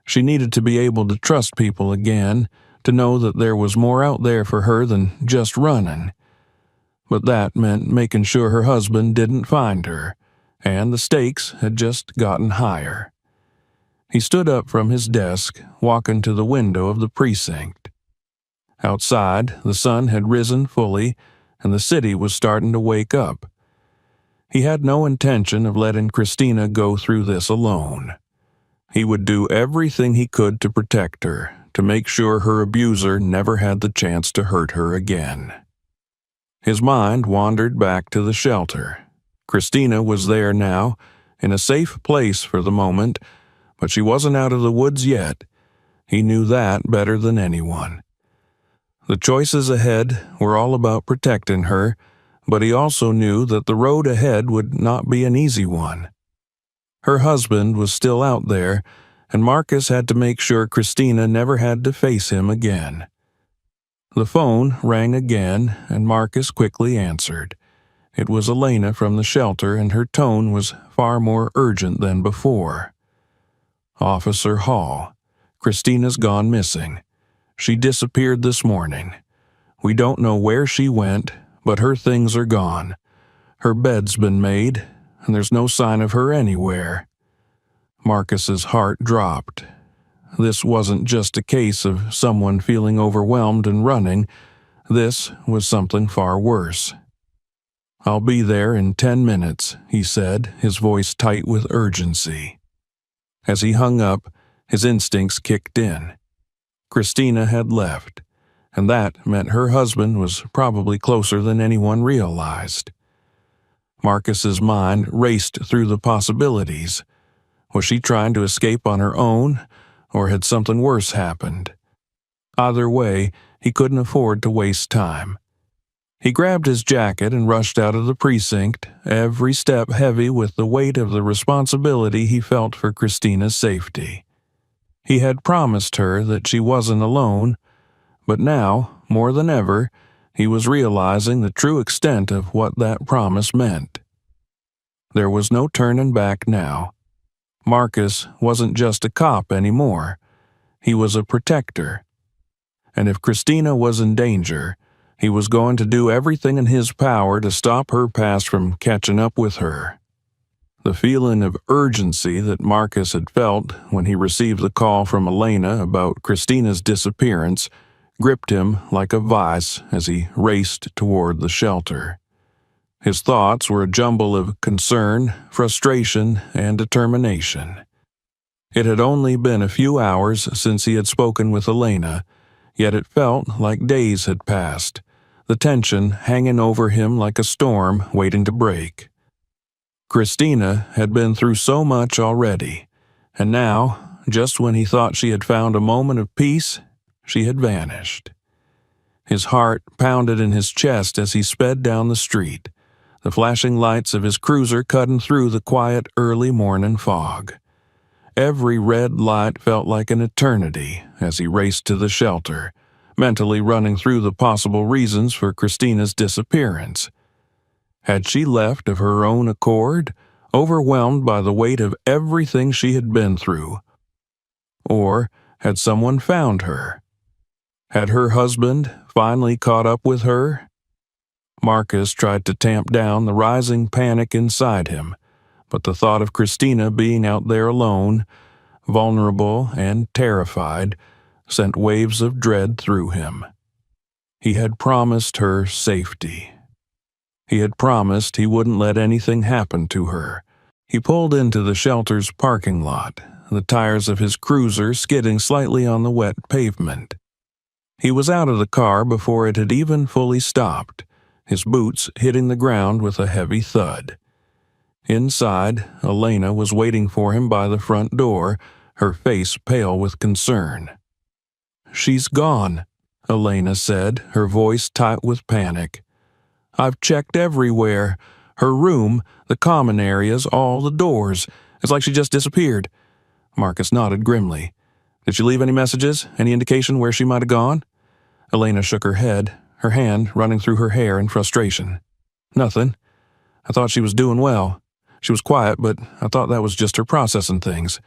She needed to be able to trust people again, to know that there was more out there for her than just running. But that meant making sure her husband didn't find her, and the stakes had just gotten higher. He stood up from his desk, walking to the window of the precinct. Outside, the sun had risen fully, and the city was starting to wake up. He had no intention of letting Christina go through this alone. He would do everything he could to protect her, to make sure her abuser never had the chance to hurt her again. His mind wandered back to the shelter. Christina was there now, in a safe place for the moment, but she wasn't out of the woods yet. He knew that better than anyone. The choices ahead were all about protecting her, but he also knew that the road ahead would not be an easy one. Her husband was still out there, and Marcus had to make sure Christina never had to face him again. The phone rang again, and Marcus quickly answered. It was Elena from the shelter, and her tone was far more urgent than before. "Officer Hall, Christina's gone missing. She disappeared this morning. We don't know where she went, but her things are gone. Her bed's been made, and there's no sign of her anywhere." Marcus's heart dropped. This wasn't just a case of someone feeling overwhelmed and running. This was something far worse. "I'll be there in 10 minutes, he said, his voice tight with urgency. As he hung up, his instincts kicked in. Christina had left, and that meant her husband was probably closer than anyone realized. Marcus's mind raced through the possibilities. Was she trying to escape on her own, or had something worse happened? Either way, he couldn't afford to waste time. He grabbed his jacket and rushed out of the precinct, every step heavy with the weight of the responsibility he felt for Christina's safety. He had promised her that she wasn't alone, but now, more than ever, he was realizing the true extent of what that promise meant. There was no turning back now. Marcus wasn't just a cop anymore. He was a protector. And if Christina was in danger, he was going to do everything in his power to stop her past from catching up with her. The feeling of urgency that Marcus had felt when he received the call from Elena about Christina's disappearance gripped him like a vice as he raced toward the shelter. His thoughts were a jumble of concern, frustration, and determination. It had only been a few hours since he had spoken with Elena, yet it felt like days had passed, the tension hanging over him like a storm waiting to break. Christina had been through so much already, and now, just when he thought she had found a moment of peace, she had vanished. His heart pounded in his chest as he sped down the street, the flashing lights of his cruiser cutting through the quiet early morning fog. Every red light felt like an eternity as he raced to the shelter, mentally running through the possible reasons for Christina's disappearance. Had she left of her own accord, overwhelmed by the weight of everything she had been through? Or had someone found her? Had her husband finally caught up with her? Marcus tried to tamp down the rising panic inside him, but the thought of Christina being out there alone, vulnerable and terrified, sent waves of dread through him. He had promised her safety. He had promised he wouldn't let anything happen to her. He pulled into the shelter's parking lot, the tires of his cruiser skidding slightly on the wet pavement. He was out of the car before it had even fully stopped, his boots hitting the ground with a heavy thud. Inside, Elena was waiting for him by the front door, her face pale with concern. "She's gone," Elena said, her voice tight with panic. "I've checked everywhere. Her room, the common areas, all the doors. It's like she just disappeared." Marcus nodded grimly. "Did she leave any messages? Any indication where she might have gone?" Elena shook her head, her hand running through her hair in frustration. "Nothing. I thought she was doing well. She was quiet, but I thought that was just her processing things.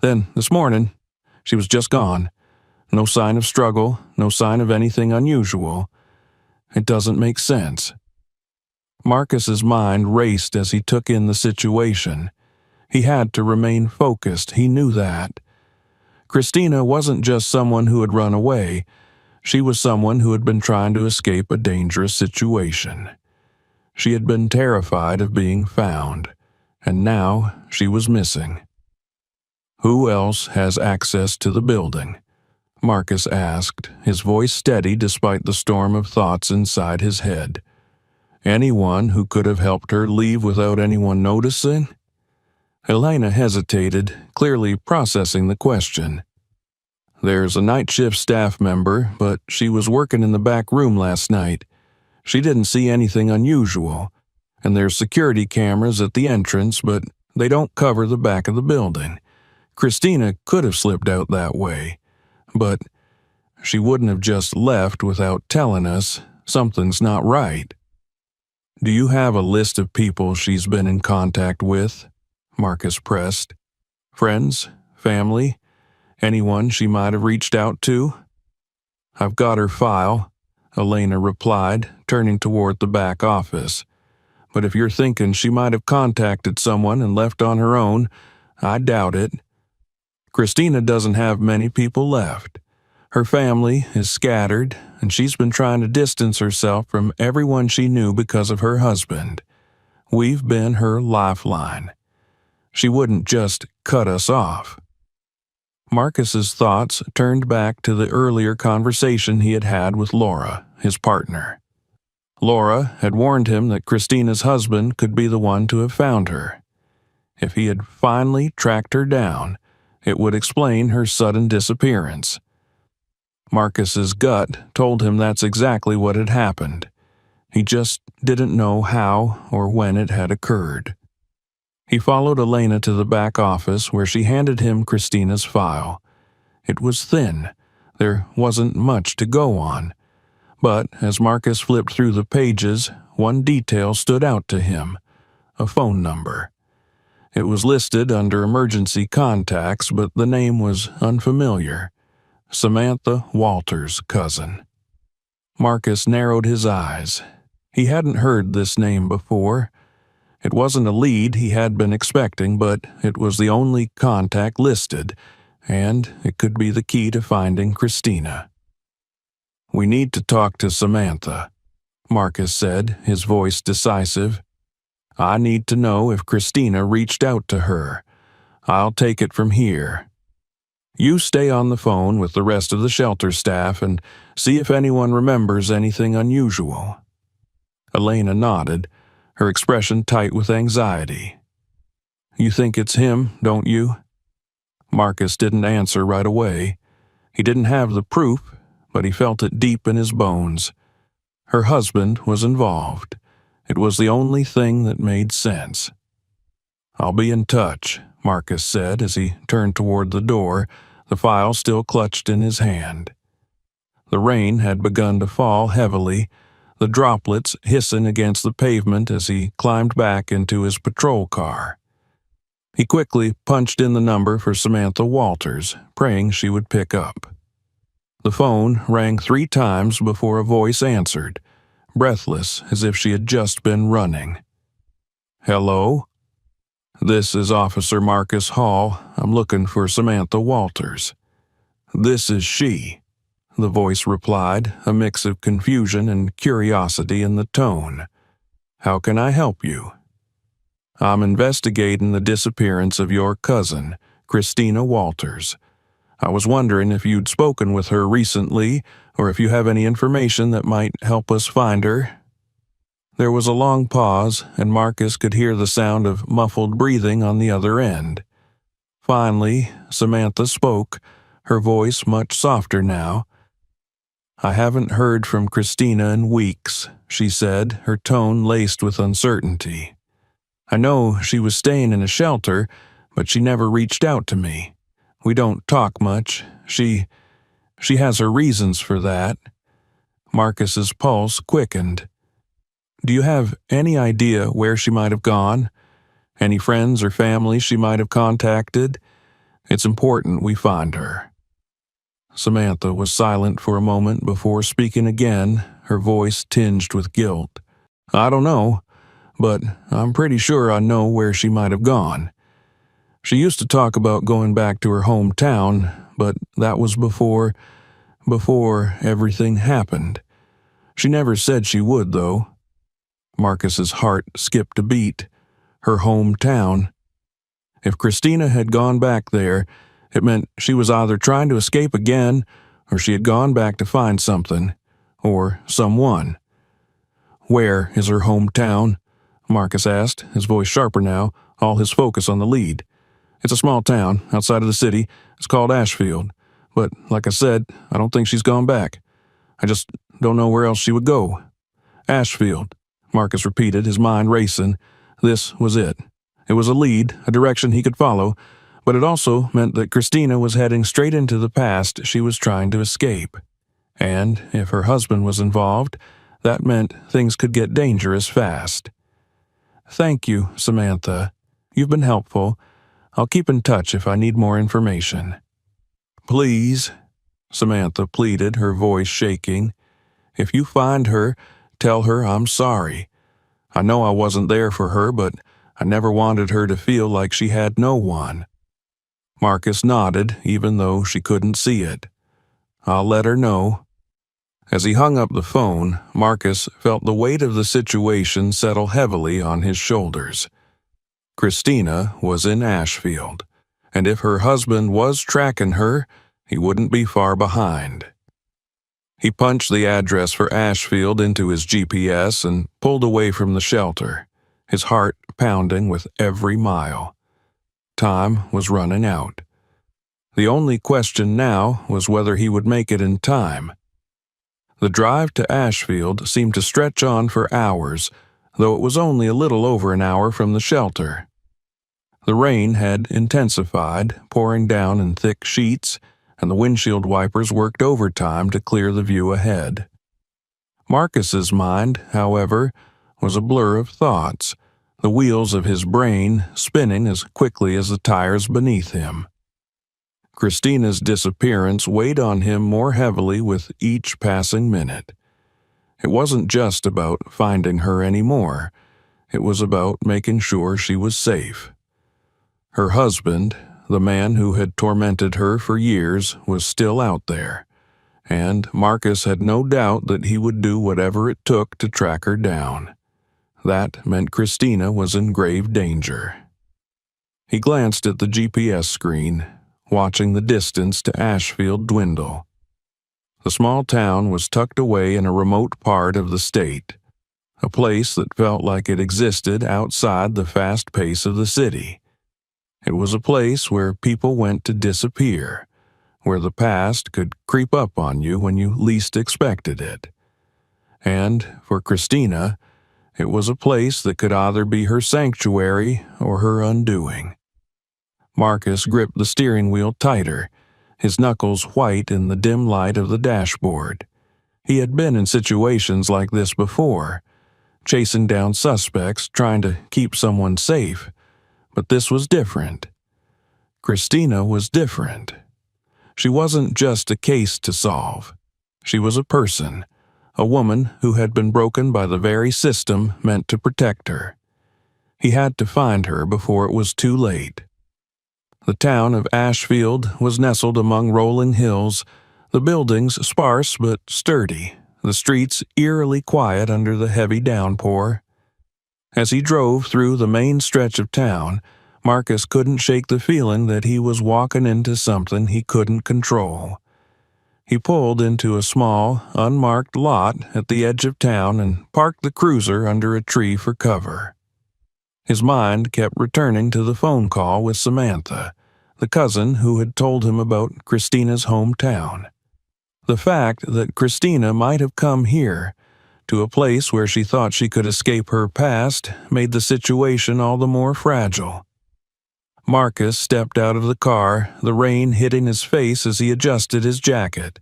Then, this morning, she was just gone. No sign of struggle, no sign of anything unusual. It doesn't make sense. Marcus's mind raced as he took in the situation. He had to remain focused, he knew that. Christina wasn't just someone who had run away. She was someone who had been trying to escape a dangerous situation. She had been terrified of being found, and now she was missing. "Who else has access to the building?" Marcus asked, his voice steady despite the storm of thoughts inside his head. "Anyone who could have helped her leave without anyone noticing?" Elena hesitated, clearly processing the question. "There's a night shift staff member, but she was working in the back room last night. She didn't see anything unusual. And there's security cameras at the entrance, but they don't cover the back of the building. Christina could have slipped out that way. But she wouldn't have just left without telling us. Something's not right." "Do you have a list of people she's been in contact with?" Marcus pressed. "Friends? Family? Anyone she might have reached out to?" "I've got her file," Elena replied, turning toward the back office. "But if you're thinking she might have contacted someone and left on her own, I doubt it. Christina doesn't have many people left. Her family is scattered, and she's been trying to distance herself from everyone she knew because of her husband. We've been her lifeline. She wouldn't just cut us off." Marcus's thoughts turned back to the earlier conversation he had had with Laura, his partner. Laura had warned him that Christina's husband could be the one to have found her. If he had finally tracked her down, it would explain her sudden disappearance. Marcus's gut told him that's exactly what had happened. He just didn't know how or when it had occurred. He followed Elena to the back office where she handed him Christina's file. It was thin. There wasn't much to go on. But as Marcus flipped through the pages, one detail stood out to him: a phone number. It was listed under emergency contacts, but the name was unfamiliar. Samantha Walters' cousin. Marcus narrowed his eyes. He hadn't heard this name before. It wasn't a lead he had been expecting, but it was the only contact listed, and it could be the key to finding Christina. "We need to talk to Samantha," Marcus said, his voice decisive. "I need to know if Christina reached out to her. I'll take it from here. You stay on the phone with the rest of the shelter staff and see if anyone remembers anything unusual." Elena nodded, her expression tight with anxiety. "You think it's him, don't you?" Marcus didn't answer right away. He didn't have the proof, but he felt it deep in his bones. Her husband was involved. It was the only thing that made sense. "I'll be in touch," Marcus said as he turned toward the door, the file still clutched in his hand. The rain had begun to fall heavily, the droplets hissing against the pavement as he climbed back into his patrol car. He quickly punched in the number for Samantha Walters, praying she would pick up. The phone rang 3 times before a voice answered, breathless as if she had just been running. "Hello? This is Officer Marcus Hall. I'm looking for Samantha Walters." "This is she," the voice replied, a mix of confusion and curiosity in the tone. "How can I help you?" "I'm investigating the disappearance of your cousin, Christina Walters. I was wondering if you'd spoken with her recently, or if you have any information that might help us find her." There was a long pause, and Marcus could hear the sound of muffled breathing on the other end. Finally, Samantha spoke, her voice much softer now. "I haven't heard from Christina in weeks," she said, her tone laced with uncertainty. "I know she was staying in a shelter, but she never reached out to me. We don't talk much. She has her reasons for that." Marcus's pulse quickened. "Do you have any idea where she might have gone? Any friends or family she might have contacted? It's important we find her." Samantha was silent for a moment before speaking again, her voice tinged with guilt. "I don't know, but I'm pretty sure I know where she might have gone. She used to talk about going back to her hometown, but that was before everything happened. She never said she would, though." Marcus's heart skipped a beat. Her hometown. If Christina had gone back there, it meant she was either trying to escape again, or she had gone back to find something, or someone. "Where is her hometown?" Marcus asked, his voice sharper now, all his focus on the lead. "It's a small town, outside of the city. It's called Ashfield. But, like I said, I don't think she's gone back. I just don't know where else she would go." "Ashfield," Marcus repeated, his mind racing. This was it. It was a lead, a direction he could follow, but it also meant that Christina was heading straight into the past she was trying to escape. And if her husband was involved, that meant things could get dangerous fast. "Thank you, Samantha. You've been helpful. I'll keep in touch if I need more information." "Please," Samantha pleaded, her voice shaking. "If you find her, tell her I'm sorry. I know I wasn't there for her, but I never wanted her to feel like she had no one." Marcus nodded, even though she couldn't see it. "I'll let her know." As he hung up the phone, Marcus felt the weight of the situation settle heavily on his shoulders. Christina was in Ashfield, and if her husband was tracking her, he wouldn't be far behind. He punched the address for Ashfield into his GPS and pulled away from the shelter, his heart pounding with every mile. Time was running out. The only question now was whether he would make it in time. The drive to Ashfield seemed to stretch on for hours, though it was only a little over an hour from the shelter. The rain had intensified, pouring down in thick sheets, and the windshield wipers worked overtime to clear the view ahead. Marcus's mind, however, was a blur of thoughts, the wheels of his brain spinning as quickly as the tires beneath him. Christina's disappearance weighed on him more heavily with each passing minute. It wasn't just about finding her anymore. It was about making sure she was safe. Her husband, the man who had tormented her for years, was still out there, and Marcus had no doubt that he would do whatever it took to track her down. That meant Christina was in grave danger. He glanced at the GPS screen, watching the distance to Ashfield dwindle. The small town was tucked away in a remote part of the state, a place that felt like it existed outside the fast pace of the city. It was a place where people went to disappear, where the past could creep up on you when you least expected it. And for Christina, it was a place that could either be her sanctuary or her undoing. Marcus gripped the steering wheel tighter, his knuckles white in the dim light of the dashboard. He had been in situations like this before, chasing down suspects, trying to keep someone safe. But this was different. Christina was different. She wasn't just a case to solve. She was a person, a woman who had been broken by the very system meant to protect her. He had to find her before it was too late. The town of Ashfield was nestled among rolling hills, the buildings sparse but sturdy, the streets eerily quiet under the heavy downpour. As he drove through the main stretch of town, Marcus couldn't shake the feeling that he was walking into something he couldn't control. He pulled into a small, unmarked lot at the edge of town and parked the cruiser under a tree for cover. His mind kept returning to the phone call with Samantha, the cousin who had told him about Christina's hometown. The fact that Christina might have come here, to a place where she thought she could escape her past, made the situation all the more fragile. Marcus stepped out of the car, the rain hitting his face as he adjusted his jacket.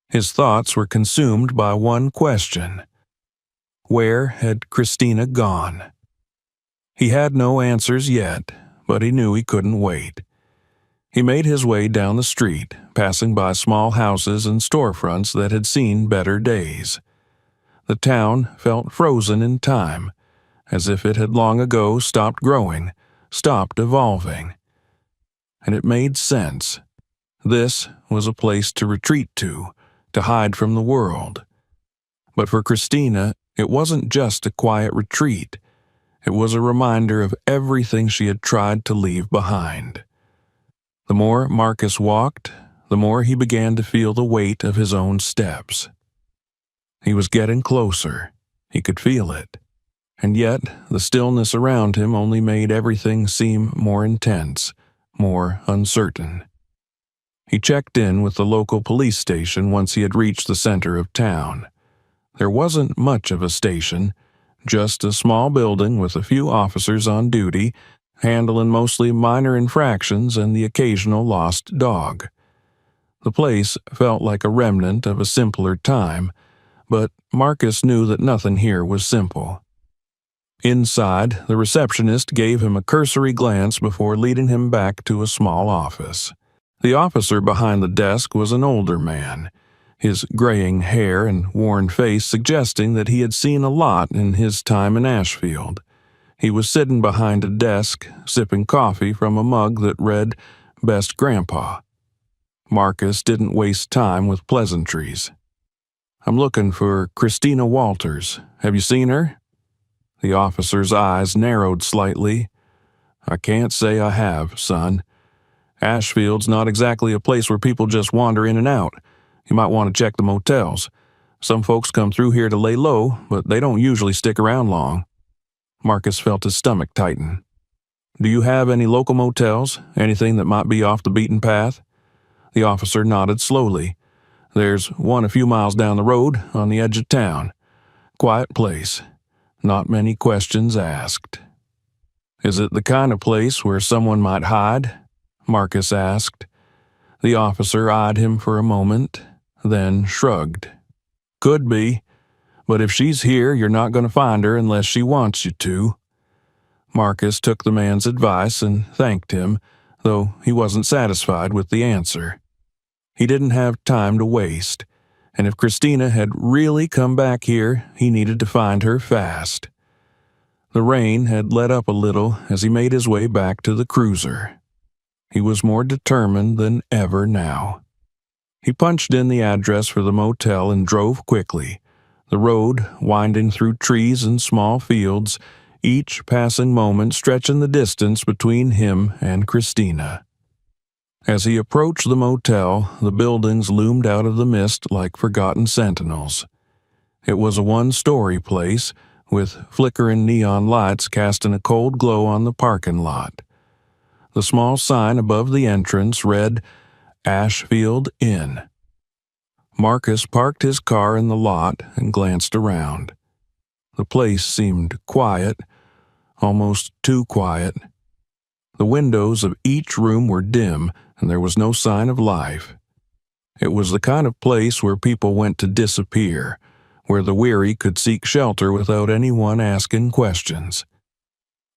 His thoughts were consumed by one question. Where had Christina gone? He had no answers yet, but he knew he couldn't wait. He made his way down the street, passing by small houses and storefronts that had seen better days. The town felt frozen in time, as if it had long ago stopped growing, stopped evolving. And it made sense. This was a place to retreat to hide from the world. But for Christina, it wasn't just a quiet retreat. It was a reminder of everything she had tried to leave behind. The more Marcus walked, the more he began to feel the weight of his own steps. He was getting closer. He could feel it. And yet, the stillness around him only made everything seem more intense, more uncertain. He checked in with the local police station once he had reached the center of town. There wasn't much of a station, just a small building with a few officers on duty, handling mostly minor infractions and the occasional lost dog. The place felt like a remnant of a simpler time, but Marcus knew that nothing here was simple. Inside, the receptionist gave him a cursory glance before leading him back to a small office. The officer behind the desk was an older man, his graying hair and worn face suggesting that he had seen a lot in his time in Ashfield. He was sitting behind a desk, sipping coffee from a mug that read, "Best Grandpa." Marcus didn't waste time with pleasantries. "I'm looking for Christina Walters. Have you seen her?" The officer's eyes narrowed slightly. "I can't say I have, son. Ashfield's not exactly a place where people just wander in and out. You might want to check the motels. Some folks come through here to lay low, but they don't usually stick around long." Marcus felt his stomach tighten. "Do you have any local motels? Anything that might be off the beaten path?" The officer nodded slowly. "There's one a few miles down the road, on the edge of town. Quiet place. Not many questions asked." "Is it the kind of place where someone might hide?" Marcus asked. The officer eyed him for a moment, then shrugged. "Could be, but if she's here, you're not going to find her unless she wants you to." Marcus took the man's advice and thanked him, though he wasn't satisfied with the answer. He didn't have time to waste, and if Christina had really come back here, he needed to find her fast. The rain had let up a little as he made his way back to the cruiser. He was more determined than ever now. He punched in the address for the motel and drove quickly, the road winding through trees and small fields, each passing moment stretching the distance between him and Christina. As he approached the motel, the buildings loomed out of the mist like forgotten sentinels. It was a one-story place, with flickering neon lights casting a cold glow on the parking lot. The small sign above the entrance read, "Ashfield Inn." Marcus parked his car in the lot and glanced around. The place seemed quiet, almost too quiet. The windows of each room were dim, and there was no sign of life. It was the kind of place where people went to disappear, where the weary could seek shelter without anyone asking questions.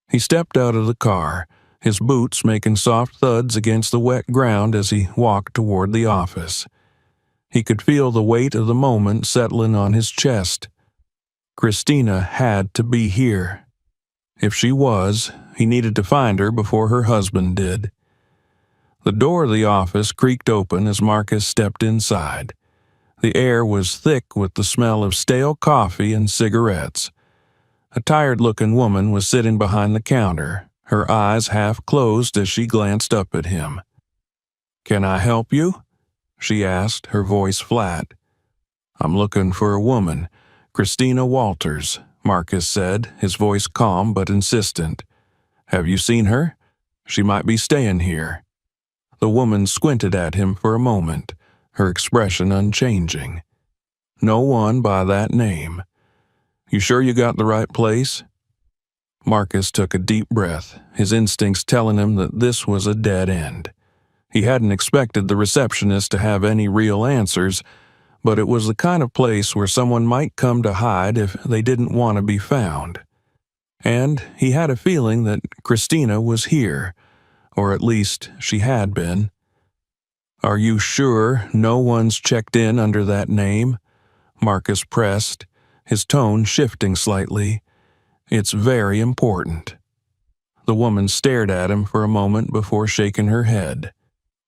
He stepped out of the car, his boots making soft thuds against the wet ground as he walked toward the office. He could feel the weight of the moment settling on his chest. Christina had to be here. If she was, he needed to find her before her husband did. The door of the office creaked open as Marcus stepped inside. The air was thick with the smell of stale coffee and cigarettes. A tired-looking woman was sitting behind the counter, her eyes half closed as she glanced up at him. "Can I help you?" she asked, her voice flat. "I'm looking for a woman, Christina Walters," Marcus said, his voice calm but insistent. "Have you seen her? She might be staying here." The woman squinted at him for a moment, her expression unchanging. "No one by that name. You sure you got the right place?" Marcus took a deep breath, his instincts telling him that this was a dead end. He hadn't expected the receptionist to have any real answers, but it was the kind of place where someone might come to hide if they didn't want to be found. And he had a feeling that Christina was here, or at least she had been. "Are you sure no one's checked in under that name?" Marcus pressed, his tone shifting slightly. "It's very important." The woman stared at him for a moment before shaking her head.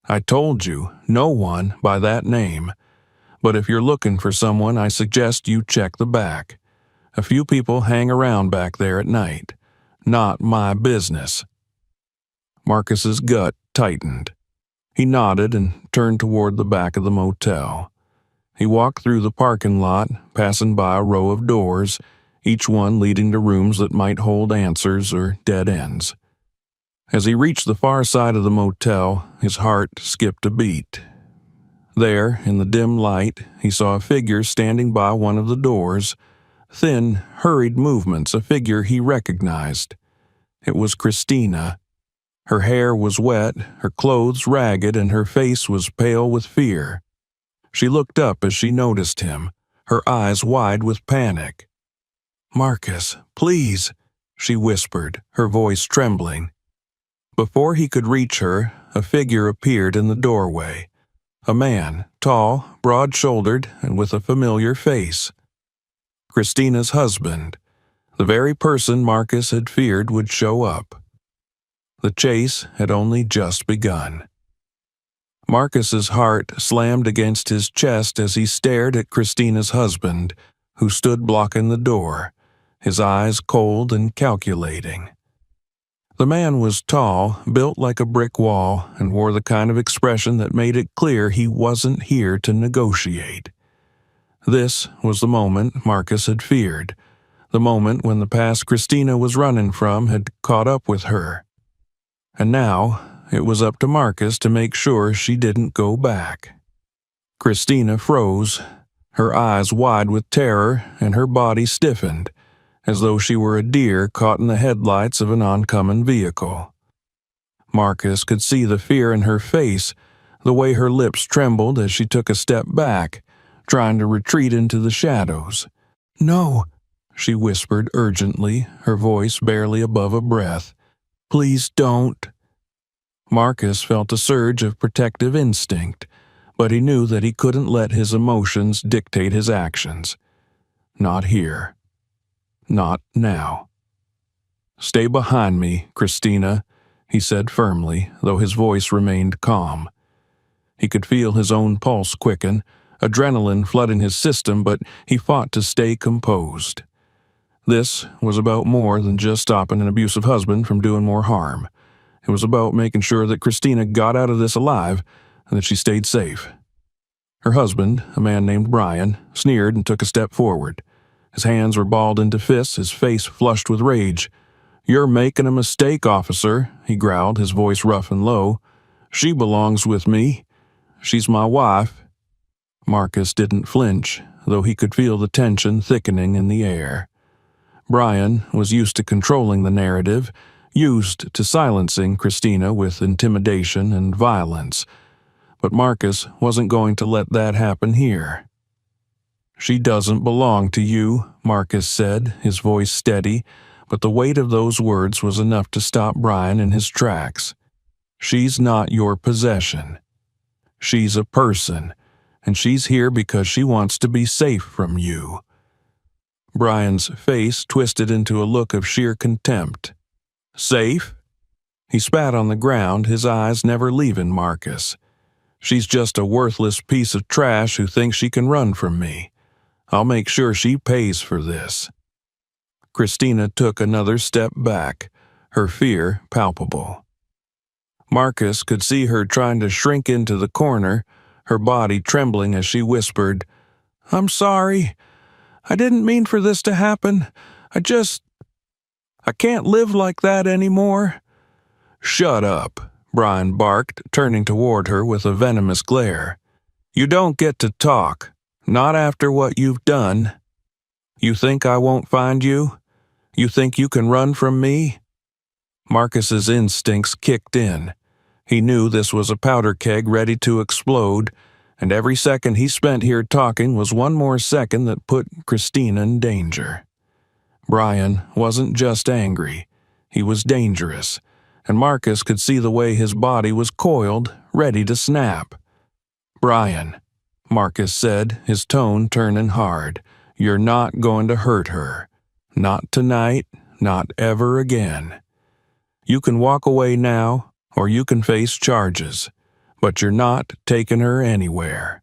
"I told you, no one by that name. But if you're looking for someone, I suggest you check the back. A few people hang around back there at night. Not my business." Marcus's gut tightened. He nodded and turned toward the back of the motel. He walked through the parking lot, passing by a row of doors, each one leading to rooms that might hold answers or dead ends. As he reached the far side of the motel, his heart skipped a beat. There, in the dim light, he saw a figure standing by one of the doors. Thin, hurried movements, a figure he recognized. It was Christina. Her hair was wet, her clothes ragged, and her face was pale with fear. She looked up as she noticed him, her eyes wide with panic. "Marcus, please," she whispered, her voice trembling. Before he could reach her, a figure appeared in the doorway. A man, tall, broad-shouldered, and with a familiar face. Christina's husband, the very person Marcus had feared would show up. The chase had only just begun. Marcus's heart slammed against his chest as he stared at Christina's husband, who stood blocking the door, his eyes cold and calculating. The man was tall, built like a brick wall, and wore the kind of expression that made it clear he wasn't here to negotiate. This was the moment Marcus had feared, the moment when the past Christina was running from had caught up with her. And now, it was up to Marcus to make sure she didn't go back. Christina froze, her eyes wide with terror, and her body stiffened, as though she were a deer caught in the headlights of an oncoming vehicle. Marcus could see the fear in her face, the way her lips trembled as she took a step back, trying to retreat into the shadows. "No," she whispered urgently, her voice barely above a breath. "Please don't." Marcus felt a surge of protective instinct, but he knew that he couldn't let his emotions dictate his actions. Not here. Not now. "Stay behind me, Christina," he said firmly, though his voice remained calm. He could feel his own pulse quicken, adrenaline flooding his system, but he fought to stay composed. This was about more than just stopping an abusive husband from doing more harm. It was about making sure that Christina got out of this alive and that she stayed safe. Her husband, a man named Brian, sneered and took a step forward. His hands were balled into fists, his face flushed with rage. "You're making a mistake, officer," he growled, his voice rough and low. "She belongs with me. She's my wife." Marcus didn't flinch, though he could feel the tension thickening in the air. Brian was used to controlling the narrative, used to silencing Christina with intimidation and violence. But Marcus wasn't going to let that happen here. "She doesn't belong to you," Marcus said, his voice steady, but the weight of those words was enough to stop Brian in his tracks. "She's not your possession. She's a person, and she's here because she wants to be safe from you." Brian's face twisted into a look of sheer contempt. "Safe?" He spat on the ground, his eyes never leaving Marcus. "She's just a worthless piece of trash who thinks she can run from me. I'll make sure she pays for this." Christina took another step back, her fear palpable. Marcus could see her trying to shrink into the corner, her body trembling as she whispered, "I'm sorry. I didn't mean for this to happen. I can't live like that anymore." "Shut up," Brian barked, turning toward her with a venomous glare. "You don't get to talk. Not after what you've done. You think I won't find you? You think you can run from me?" Marcus's instincts kicked in. He knew this was a powder keg ready to explode, and every second he spent here talking was one more second that put Christina in danger. Brian wasn't just angry. He was dangerous, and Marcus could see the way his body was coiled, ready to snap. "Brian," Marcus said, his tone turning hard, "you're not going to hurt her. Not tonight, not ever again. You can walk away now, or you can face charges, but you're not taking her anywhere."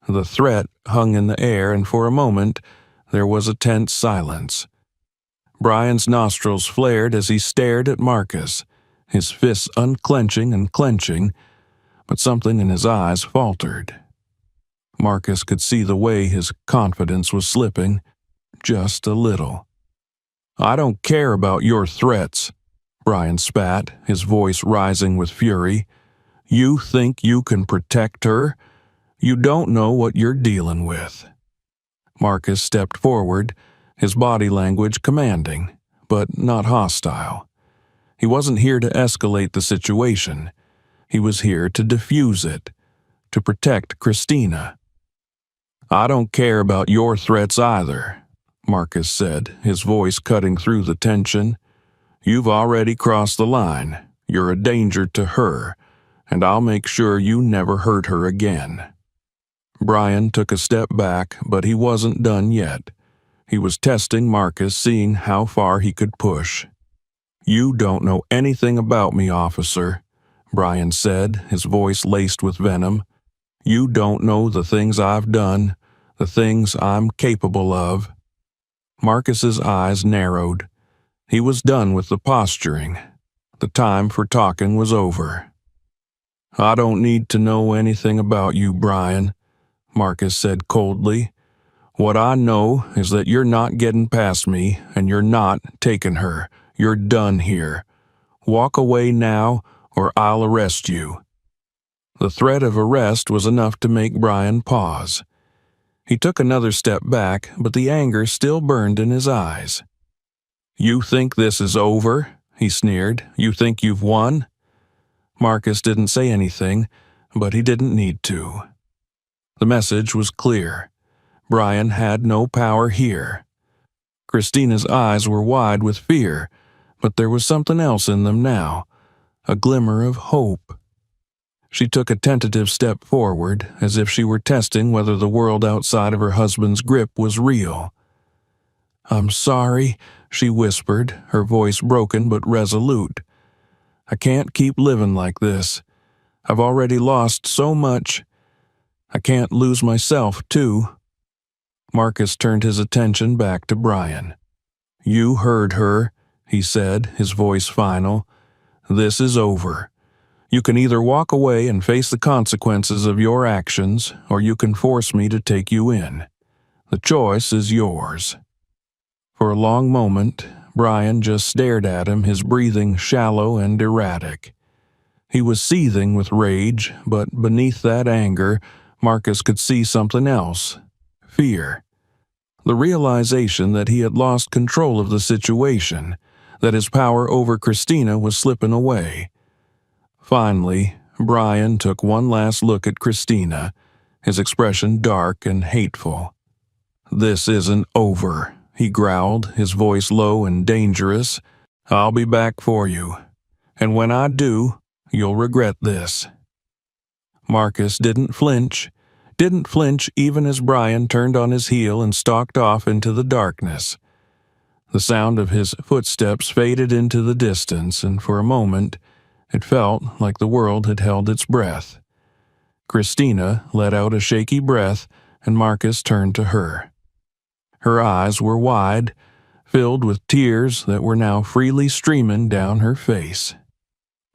The threat hung in the air, and for a moment there was a tense silence. Brian's nostrils flared as he stared at Marcus, his fists unclenching and clenching, but something in his eyes faltered. Marcus could see the way his confidence was slipping, just a little. "I don't care about your threats," Brian spat, his voice rising with fury. "You think you can protect her? You don't know what you're dealing with." Marcus stepped forward, his body language commanding, but not hostile. He wasn't here to escalate the situation. He was here to defuse it, to protect Christina. "I don't care about your threats either," Marcus said, his voice cutting through the tension. "You've already crossed the line. You're a danger to her, and I'll make sure you never hurt her again." Brian took a step back, but he wasn't done yet. He was testing Marcus, seeing how far he could push. "You don't know anything about me, officer," Brian said, his voice laced with venom. "You don't know the things I've done, the things I'm capable of." Marcus's eyes narrowed. He was done with the posturing. The time for talking was over. "I don't need to know anything about you, Brian," Marcus said coldly. "What I know is that you're not getting past me, and you're not taking her. You're done here. Walk away now, or I'll arrest you." The threat of arrest was enough to make Brian pause. He took another step back, but the anger still burned in his eyes. "You think this is over?" he sneered. "You think you've won?" Marcus didn't say anything, but he didn't need to. The message was clear. Brian had no power here. Christina's eyes were wide with fear, but there was something else in them now, a glimmer of hope. She took a tentative step forward, as if she were testing whether the world outside of her husband's grip was real. "I'm sorry," she whispered, her voice broken but resolute. "I can't keep living like this. I've already lost so much. I can't lose myself, too." Marcus turned his attention back to Brian. "You heard her," he said, his voice final. "This is over. You can either walk away and face the consequences of your actions, or you can force me to take you in. The choice is yours." For a long moment, Brian just stared at him, his breathing shallow and erratic. He was seething with rage, but beneath that anger, Marcus could see something else: fear. The realization that he had lost control of the situation, that his power over Christina was slipping away. Finally, Brian took one last look at Christina, his expression dark and hateful. "This isn't over," he growled, his voice low and dangerous. "I'll be back for you. And when I do, you'll regret this." Marcus didn't flinch even as Brian turned on his heel and stalked off into the darkness. The sound of his footsteps faded into the distance, and for a moment, it felt like the world had held its breath. Christina let out a shaky breath, and Marcus turned to her. Her eyes were wide, filled with tears that were now freely streaming down her face.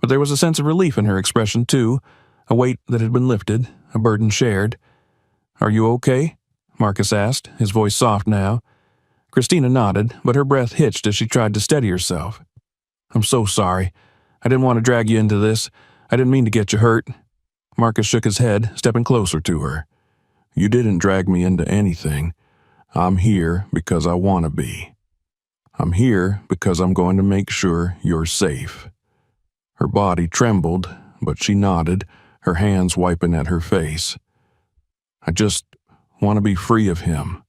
But there was a sense of relief in her expression, too, a weight that had been lifted, a burden shared. "Are you okay?" Marcus asked, his voice soft now. Christina nodded, but her breath hitched as she tried to steady herself. "I'm so sorry. I didn't want to drag you into this. I didn't mean to get you hurt." Marcus shook his head, stepping closer to her. "You didn't drag me into anything. I'm here because I want to be. I'm here because I'm going to make sure you're safe." Her body trembled, but she nodded, her hands wiping at her face. "I just want to be free of him.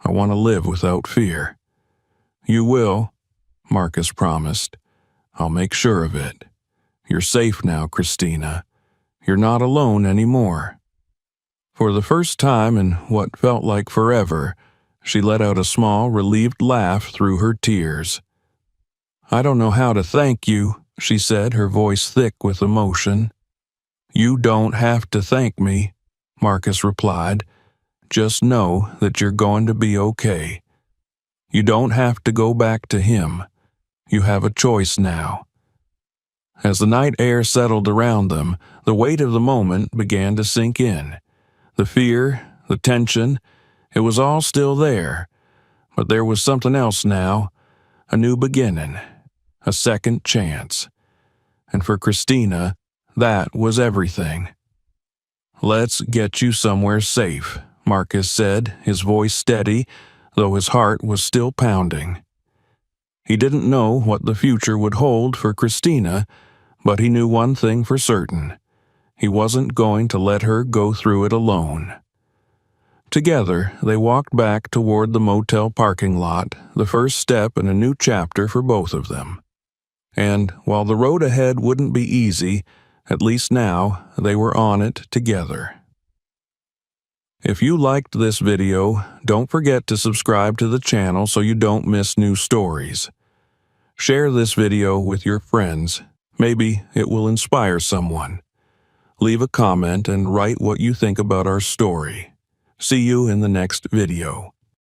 I want to live without fear." "You will," Marcus promised. I'll make sure of it. You're safe now, Christina. You're not alone anymore." For the first time in what felt like forever, she let out a small, relieved laugh through her tears. "I don't know how to thank you," she said, her voice thick with emotion. "You don't have to thank me," Marcus replied. "Just know that you're going to be okay. You don't have to go back to him. You have a choice now." As the night air settled around them, the weight of the moment began to sink in. The fear, the tension, it was all still there. But there was something else now, a new beginning, a second chance. And for Christina, that was everything. "Let's get you somewhere safe," Marcus said, his voice steady, though his heart was still pounding. He didn't know what the future would hold for Christina, but he knew one thing for certain. He wasn't going to let her go through it alone. Together, they walked back toward the motel parking lot, the first step in a new chapter for both of them. And while the road ahead wouldn't be easy, at least now they were on it together. If you liked this video, don't forget to subscribe to the channel so you don't miss new stories. Share this video with your friends. Maybe it will inspire someone. Leave a comment and write what you think about our story. See you in the next video.